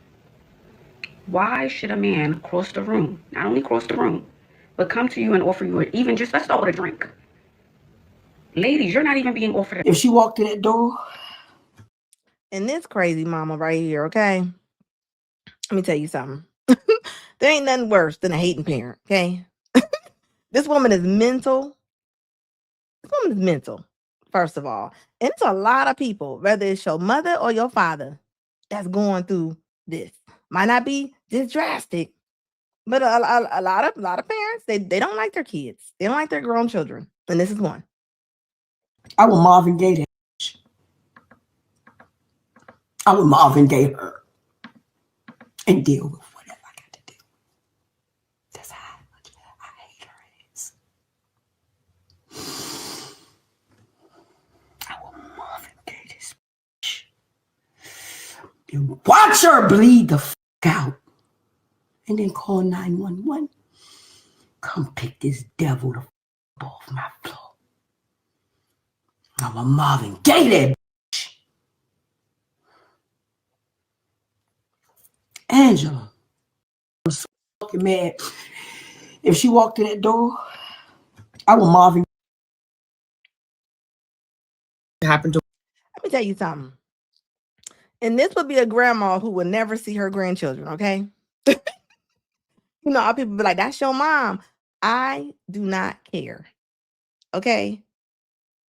Why should a man cross the room, not only cross the room, but come to you and offer you even just, let's start with a drink. Ladies, you're not even being offered. If she walked in that door. And this crazy mama right here, okay? Let me tell you something. There ain't nothing worse than a hating parent, okay? This woman is mental. This woman is mental, first of all. And it's a lot of people, whether it's your mother or your father, that's going through this. Might not be this drastic, but a lot of parents, they don't like their kids. They don't like their grown children. And this is one. I would Marvin Gaye that. I would Marvin Gaye her and deal with whatever I got to do. That's how I hate her ass. I will Marvin Gaye this bitch. And watch her bleed the out. And then call 911. Come pick this devil the off my floor. I'm a Marvin Gaye that bitch. Angela was so fucking mad. If she walked in that door, I would Marvin. Happened to. Let me tell you something. And this would be a grandma who would never see her grandchildren, okay? You know, all people be like, that's your mom. I do not care. Okay?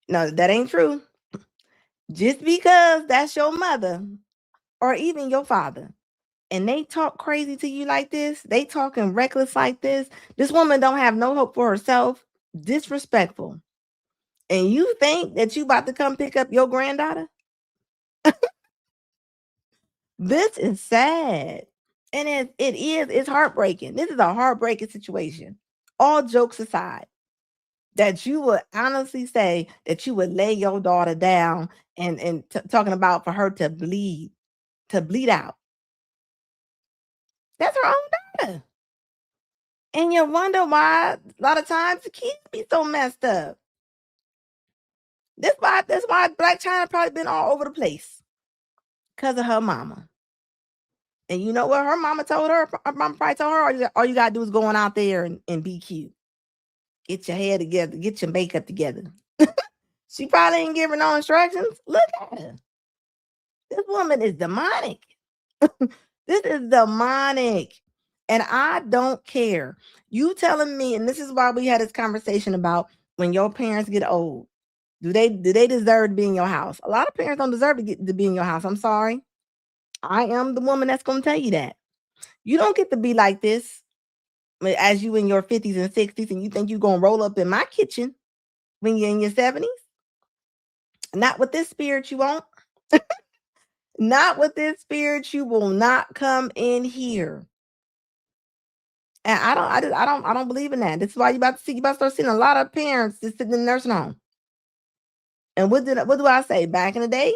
No, that ain't true. Just because that's your mother or even your father and they talk crazy to you like this, they talking reckless like this woman don't have no hope for herself, disrespectful. And you think that you about to come pick up your granddaughter? This is sad. And it's heartbreaking. This is a heartbreaking situation. All jokes aside, that you would honestly say that you would lay your daughter down and talking about for her to bleed out. That's her own daughter. And you wonder why a lot of times the kids be so messed up. That's why Black China probably been all over the place. Because of her mama. And you know what her mama told her? Her mama probably told her, all you gotta do is go on out there and be cute. Get your hair together, get your makeup together. She probably ain't giving no instructions. Look at her. This woman is demonic. This is demonic. And I don't care. You telling me, and this is why we had this conversation about when your parents get old. Do they deserve to be in your house? A lot of parents don't deserve to be in your house. I'm sorry. I am the woman that's going to tell you that. You don't get to be like this as you in your 50s and 60s and you think you're going to roll up in my kitchen when you're in your 70s. Not with this spirit you won't. Not with this spirit you will not come in here. And I don't believe in that. This is why you about to start seeing a lot of parents just sitting in the nursing home. And what do I say? Back in the day,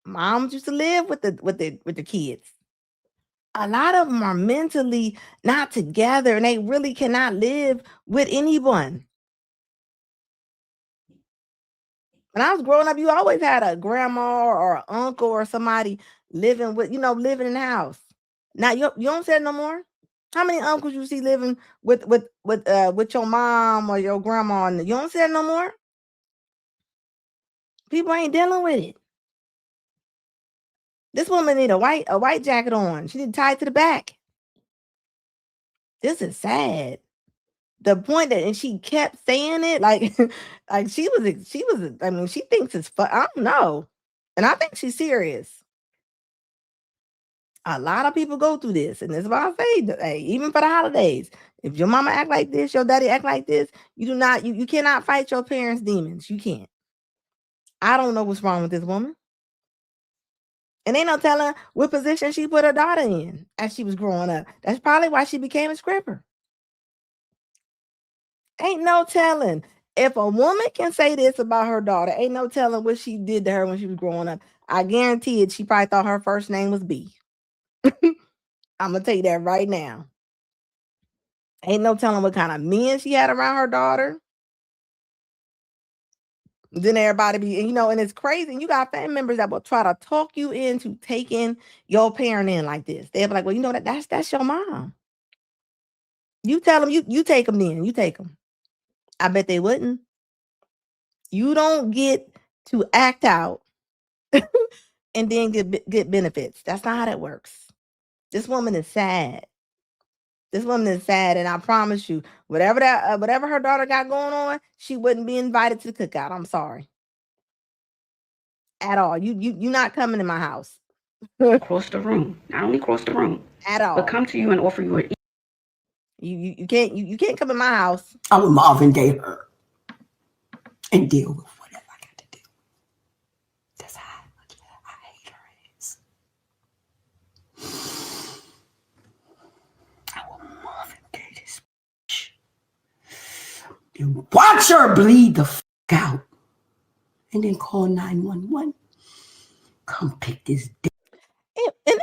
moms used to live with the kids. A lot of them are mentally not together and they really cannot live with anyone. When I was growing up, you always had a grandma or an uncle or somebody living in the house. Now you don't say it no more. How many uncles you see living with your mom or your grandma? And you don't say it no more. People ain't dealing with it. This woman need a white jacket on. She need to tie it to the back. This is sad. The point that, and she kept saying it like she was. I mean, she thinks it's fun. I don't know, and I think she's serious. A lot of people go through this, and that's why I say, hey, even for the holidays, if your mama act like this, your daddy act like this, you cannot fight your parents' demons. You can't. I don't know what's wrong with this woman. And ain't no telling what position she put her daughter in as she was growing up. That's probably why she became a scripper. Ain't no telling. If a woman can say this about her daughter, ain't no telling what she did to her when she was growing up. I guarantee it, she probably thought her first name was B. I'm going to tell you that right now. Ain't no telling what kind of men she had around her daughter. Then everybody be, and it's crazy. And you got family members that will try to talk you into taking your parent in like this. They'll be like, well, that's your mom. You tell them, you take them then. You take them. I bet they wouldn't. You don't get to act out and then get benefits. That's not how that works. This woman is sad. This woman is sad, and I promise you, whatever her daughter got going on, she wouldn't be invited to the cookout. I'm sorry. At all. You not coming in my house. Cross the room. Not only cross the room. At all. But come to you and offer you a You can't come in my house. I would Marvin Gaye her and deal with whatever I got to do. That's how much I hate her ass. I will Marvin Gaye this bitch. And watch her bleed the fuck out. And then call 911. Come pick this dick. And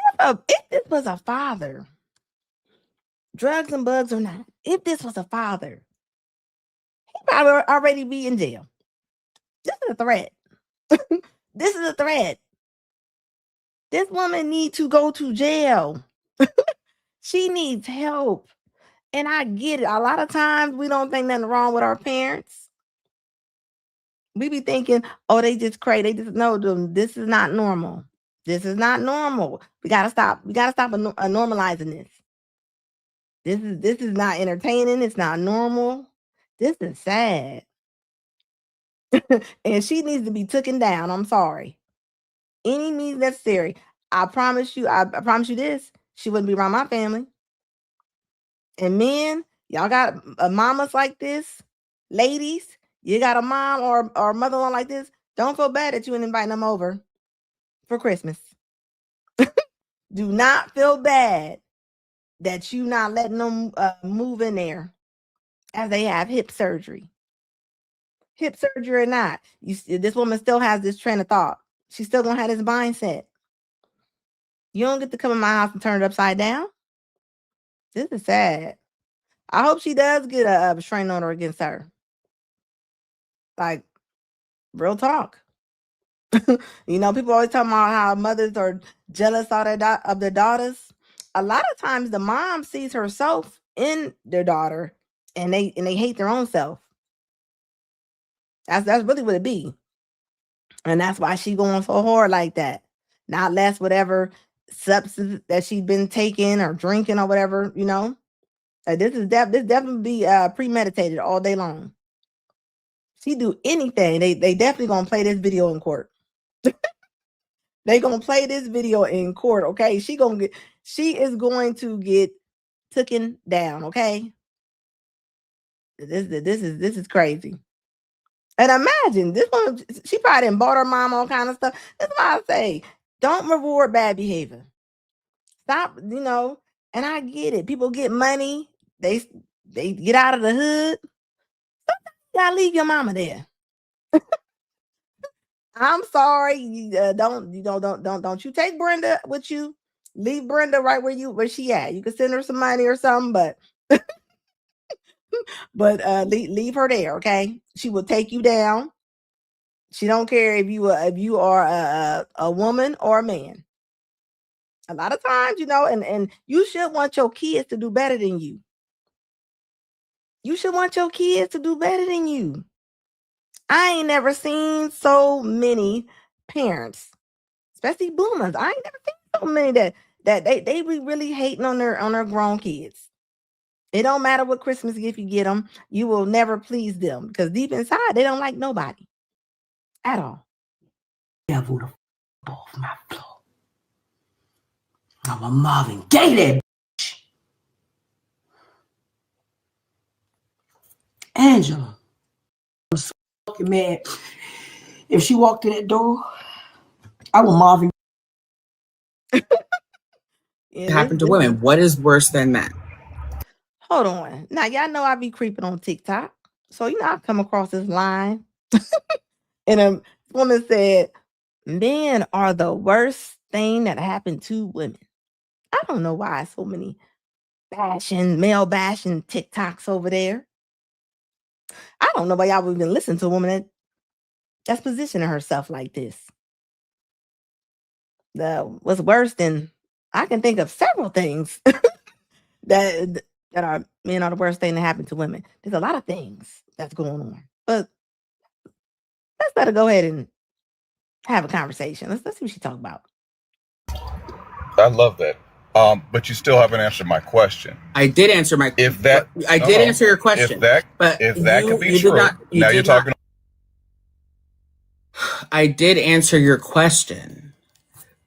if this was a father, drugs and bugs or not, if this was a father, he'd probably already be in jail. This is a threat. This is a threat. This woman needs to go to jail. She needs help. And I get it. A lot of times we don't think nothing wrong with our parents. We be thinking, oh, they just crazy. They just know them. This is not normal. This is not normal. We gotta stop. We gotta stop normalizing this. This is not entertaining. It's not normal. This is sad. And she needs to be taken down. I'm sorry. Any means necessary. I promise you. I promise you this. She wouldn't be around my family. And men, y'all got mamas like this. Ladies, you got a mom or mother-in-law like this. Don't feel bad that you ain't inviting them over for Christmas. Do not feel bad that you not letting them move in there as they have hip surgery. Hip surgery or not, this woman still has this train of thought. She's still gonna have this mindset. You don't get to come in my house and turn it upside down. This is sad. I hope she does get a restraining order against her. Like, real talk. You know, people always talking about how mothers are jealous of their daughters. A lot of times the mom sees herself in their daughter and they hate their own self. That's really what it be. And that's why she going so hard like that. Not less whatever substance that she's been taking or drinking or whatever, you know. This definitely be premeditated all day long. She do anything. They definitely gonna play this video in court. They gonna play this video in court, okay? She is going to get taken down, okay? This is crazy. And imagine this one, she probably done bought her mom all kind of stuff. That's why I say, don't reward bad behavior. Stop, you know. And I get it. People get money. They get out of the hood. Sometimes you gotta leave your mama there. I'm sorry. Don't you take Brenda with you. Leave Brenda right where she at. You can send her some money or something, but leave her there, okay? She will take you down. She don't care if you are a woman or a man. A lot of times, you know, and you should want your kids to do better than you. You should want your kids to do better than you. I ain't never seen so many parents, especially boomers. I ain't never seen so many that they be really hating on their grown kids. It don't matter what Christmas gift you get them, you will never please them because deep inside they don't like nobody at all. Devil the off my floor. I'm a Marvin Gaye that bitch. Angela. I'm so fucking mad. If she walked in that door, I would Marvin. Yeah, Happened to women. What is worse than that? Hold on. Now, y'all know I be creeping on TikTok. So, you know, I come across this line. And a woman said, men are the worst thing that happened to women. I don't know why so many male bashing TikToks over there. I don't know why y'all would even listen to a woman that's positioning herself like this. What's worse than, I can think of several things that are men are the worst thing that happened to women. There's a lot of things that's going on, but let's let her go ahead and have a conversation. Let's see what she talk about. I love that. But you still haven't answered my question. I did answer my. If that, I did answer your question. If that could be true, now you're talking. I did answer your question,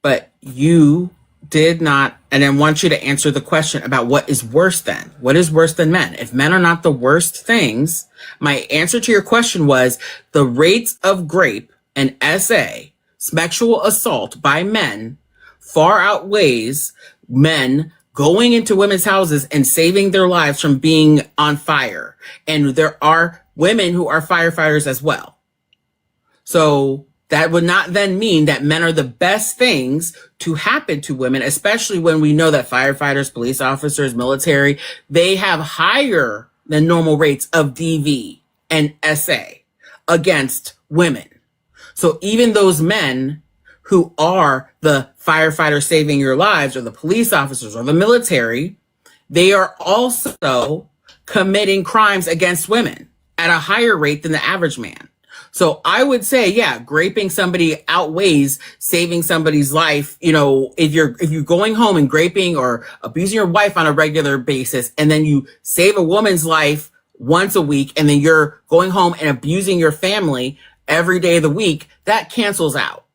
but you did not, and I want you to answer the question about what is worse than. What is worse than men? If men are not the worst things, my answer to your question was the rates of rape and SA, sexual assault by men, far outweighs men going into women's houses and saving their lives from being on fire. And there are women who are firefighters as well. So that would not then mean that men are the best things to happen to women, especially when we know that firefighters, police officers, military, they have higher than normal rates of DV and SA against women. So even those men who are the firefighters saving your lives or the police officers or the military, they are also committing crimes against women at a higher rate than the average man. So I would say, yeah, graping somebody outweighs saving somebody's life. You know, if you're going home and graping or abusing your wife on a regular basis, and then you save a woman's life once a week, and then you're going home and abusing your family every day of the week, that cancels out.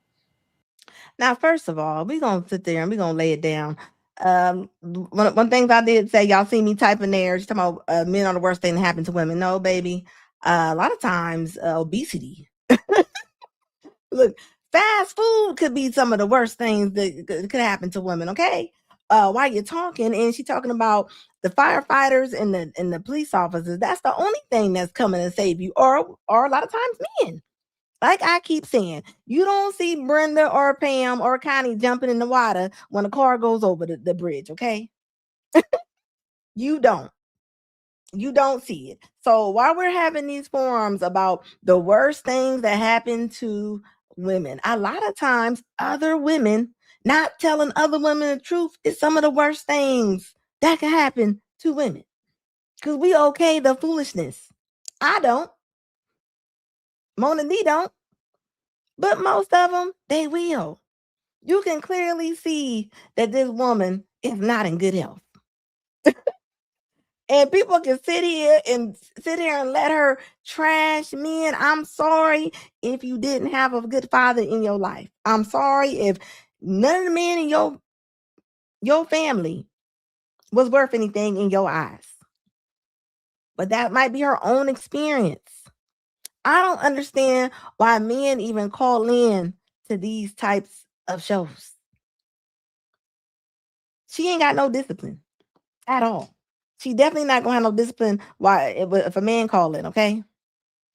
Now, first of all, we're going to sit there and we're going to lay it down. One thing I did say, y'all see me typing there, she's talking about men are the worst thing that happened to women. No, baby. A lot of times, obesity. Look, fast food could be some of the worst things that could happen to women, okay? While you're talking, and she's talking about the firefighters and the police officers, that's the only thing that's coming to save you, or a lot of times men. Like I keep saying, you don't see Brenda or Pam or Connie jumping in the water when a car goes over the bridge, okay? You don't. You don't see it. So while we're having these forums about the worst things that happen to women, a lot of times other women not telling other women the truth is some of the worst things that can happen to women. Because we okay the foolishness. I don't. Mona D don't. But most of them, they will. You can clearly see that this woman is not in good health. And people can sit here and let her trash men. I'm sorry if you didn't have a good father in your life. I'm sorry if none of the men in your family was worth anything in your eyes. But that might be her own experience. I don't understand why men even call in to these types of shows. She ain't got no discipline at all. She definitely not gonna have no discipline if a man call in, okay?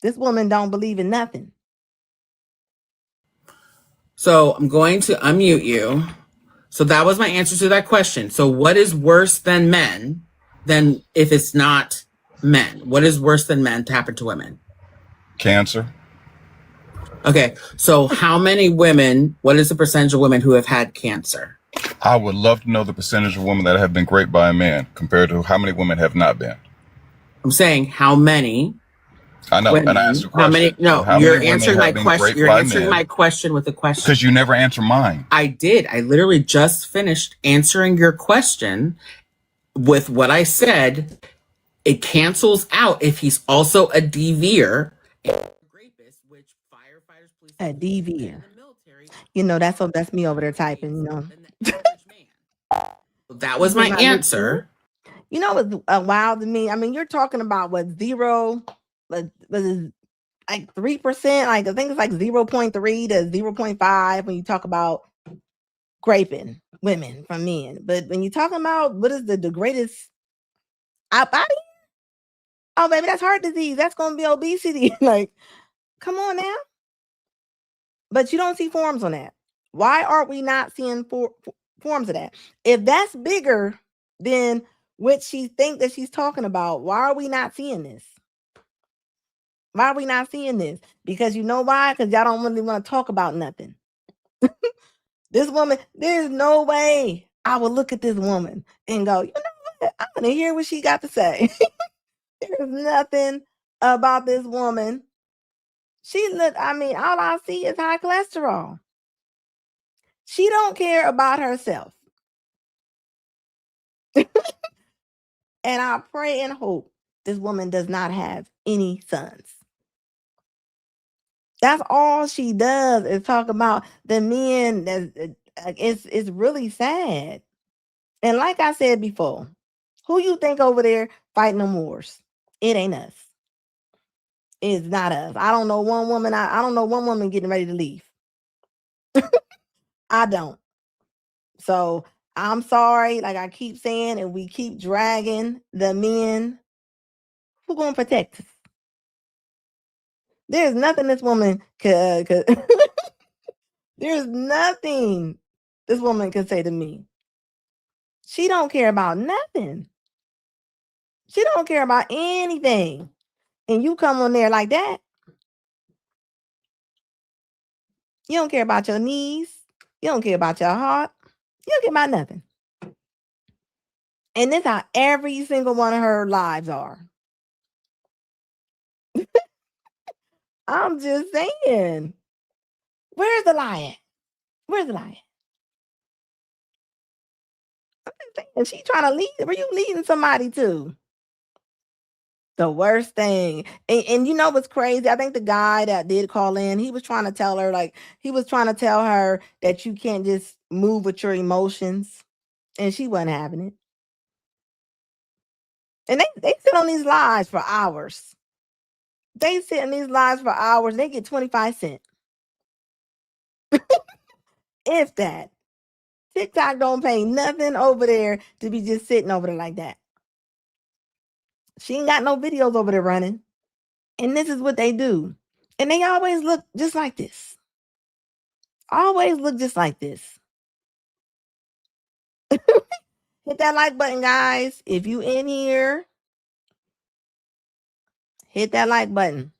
This woman don't believe in nothing. So I'm going to unmute you. So that was my answer to that question. So what is worse than men than if it's not men? What is worse than men to happen to women? Cancer. Okay. So how many women, what is the percentage of women who have had cancer? I would love to know the percentage of women that have been raped by a man compared to how many women have not been. I'm saying how many. I know, women, and I asked a question. You're answering my question. You're answering my question with a question. Because you never answer mine. I did. I literally just finished answering your question with what I said. It cancels out if he's also a DVer. A DVer. You know, that's me over there typing, you know. That was my answer. You know what's wild to me? I mean, you're talking about what, zero, but like 3%, like I think it's like 0.3 to 0.5 when you talk about graping women from men. But when you're talking about what is the greatest body? Oh, baby, that's heart disease. That's going to be obesity. Like, come on now. But you don't see forms on that. Why aren't we not seeing forms of that? If that's bigger than what she think that she's talking about, why are we not seeing this? Why are we not seeing this? Because you know why? Because y'all don't really want to talk about nothing. This woman, there's no way I would look at this woman and go, you know what? I'm going to hear what she got to say. There's nothing about this woman. All I see is high cholesterol. She don't care about herself. And I pray and hope this woman does not have any sons. That's all she does is talk about the men. It's really sad. And like I said before, who you think over there fighting them wars? It ain't us. It's not us. I don't know one woman. I don't know one woman getting ready to leave. I don't. So I'm sorry. Like I keep saying, and we keep dragging the men, who gonna protect us? There's nothing this woman could there's nothing this woman can say to me. She don't care about nothing. She don't care about anything. And you come on there like that. You don't care about your knees. You don't care about your heart. You don't care about nothing. And this how every single one of her lives are. I'm just saying. Where's the lie at? Where's the lie at? I'm just saying, she trying to lead. Were you leading somebody to? The worst thing. And you know what's crazy? I think the guy that did call in, he was trying to tell her, like, he was trying to tell her that you can't just move with your emotions. And she wasn't having it. And they sit on these lives for hours. They sit in these lives for hours. They get 25 cents. If that. TikTok don't pay nothing over there to be just sitting over there like that. She ain't got no videos over there running. And this is what they do. And they always look just like this. Always look just like this. Hit that like button, guys. If you in here, hit that like button.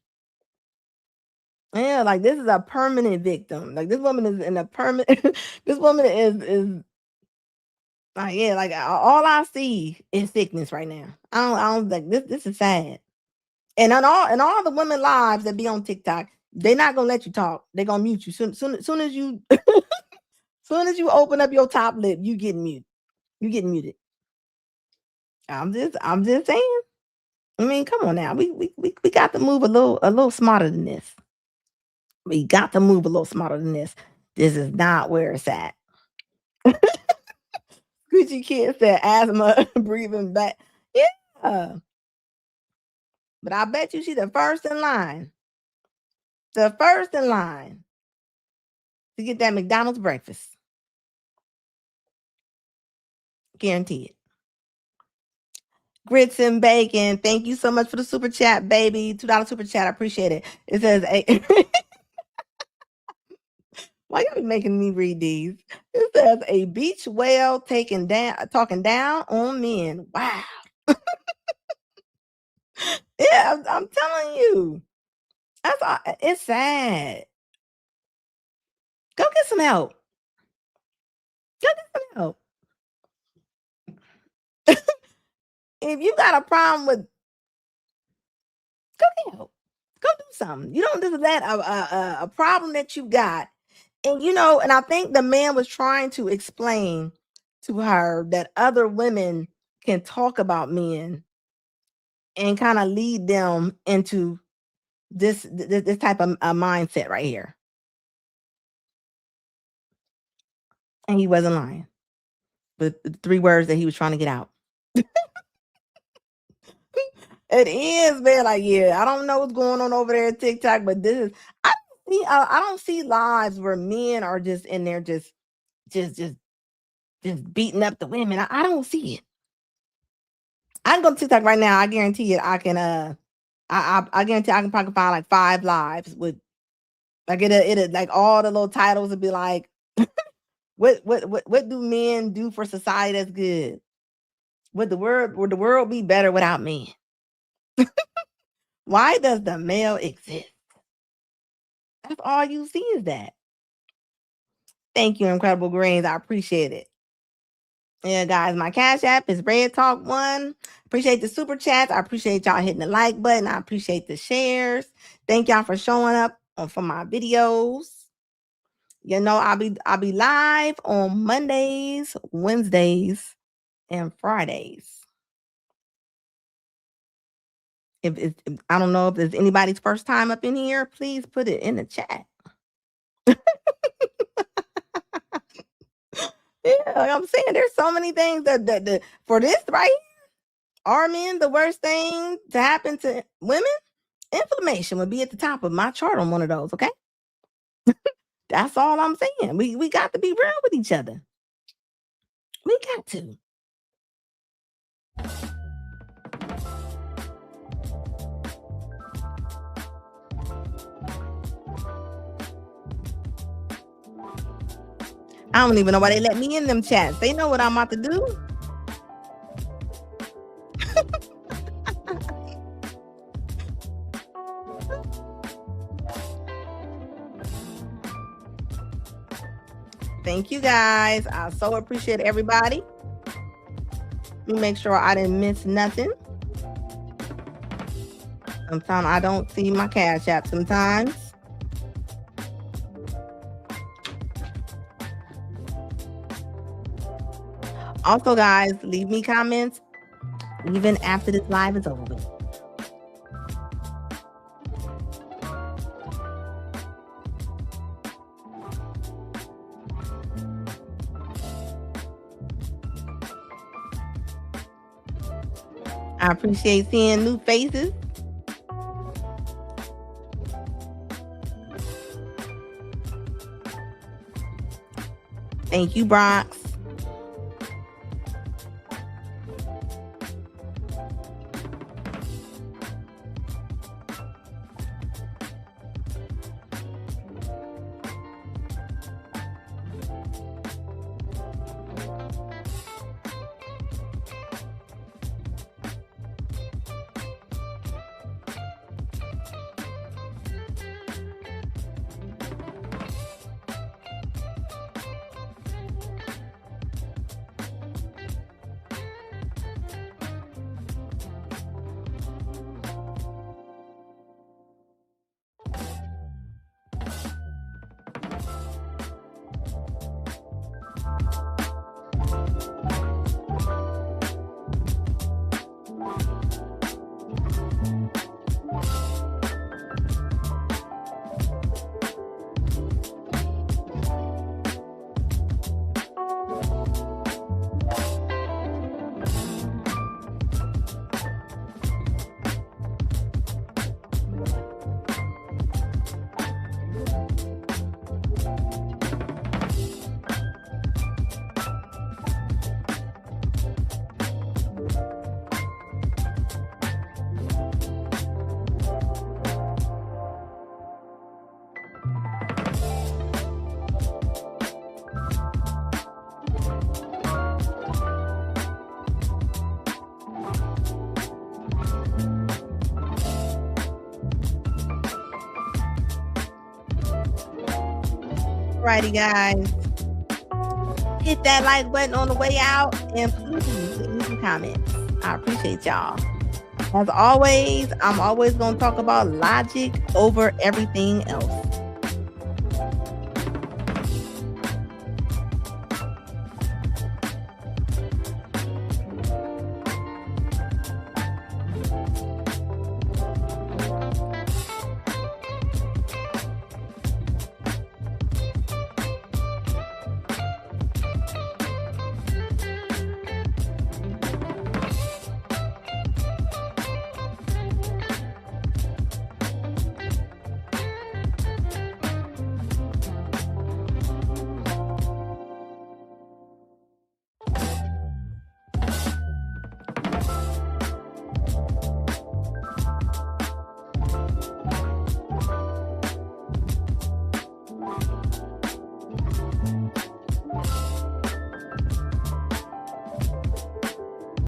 Yeah, like this is a permanent victim. Like this woman is in a permanent. This woman is like, yeah, like all I see is sickness right now. I don't like this. This is sad. And all the women lives that be on TikTok, they're not gonna let you talk. They're gonna mute you soon as you soon as you open up your top lip, you get muted. You get muted. I'm just saying. I mean, come on now. We got to move a little smarter than this. We got to move a little smarter than this. This is not where it's at. Gucci Kid said asthma breathing back. Yeah. But I bet you she's the first in line. The first in line to get that McDonald's breakfast. Guaranteed. Grits and bacon. Thank you so much for the super chat, baby. $2 super chat. I appreciate it. It says why y'all making me read these? It says a beach whale talking down on men. Wow. Yeah, I'm telling you. That's all, it's sad. Go get some help. Go get some help. If you got a problem with, go get help. Go do something. You don't just let a problem that you got. And and I think the man was trying to explain to her that other women can talk about men and kind of lead them into this type of mindset right here. And he wasn't lying. But the 3 words that he was trying to get out. It is, man. Like, yeah, I don't know what's going on over there at TikTok, but this is I don't see lives where men are just in there just beating up the women. I don't see it. I can go to TikTok right now. I guarantee it. I can I guarantee I can probably find like 5 lives with like it like all the little titles would be like what do men do for society that's good? Would the world be better without men? Why does the male exist? That's all you see is that. Thank you, Incredible Greens. I appreciate it. Yeah, guys, my Cash App is Red Talk 1. Appreciate the super chats. I appreciate y'all hitting the like button. I appreciate the shares. Thank y'all for showing up for my videos. I'll be live on Mondays, Wednesdays, and Fridays. If I don't know if there's anybody's first time up in here, please put it in the chat. Yeah, like I'm saying, there's so many things that for this right here, are men the worst thing to happen to women? Inflammation would be at the top of my chart on one of those, okay? That's all I'm saying. We got to be real with each other. We got to. I don't even know why they let me in them chats. They know what I'm about to do. Thank you, guys. I so appreciate everybody. Let me make sure I didn't miss nothing. Sometimes I don't see my Cash App sometimes. Also, guys, leave me comments even after this live is over with. I appreciate seeing new faces. Thank you, Brox. Alrighty, guys. Hit that like button on the way out and please leave me some comments. I appreciate y'all. As always, I'm always going to talk about logic over everything else.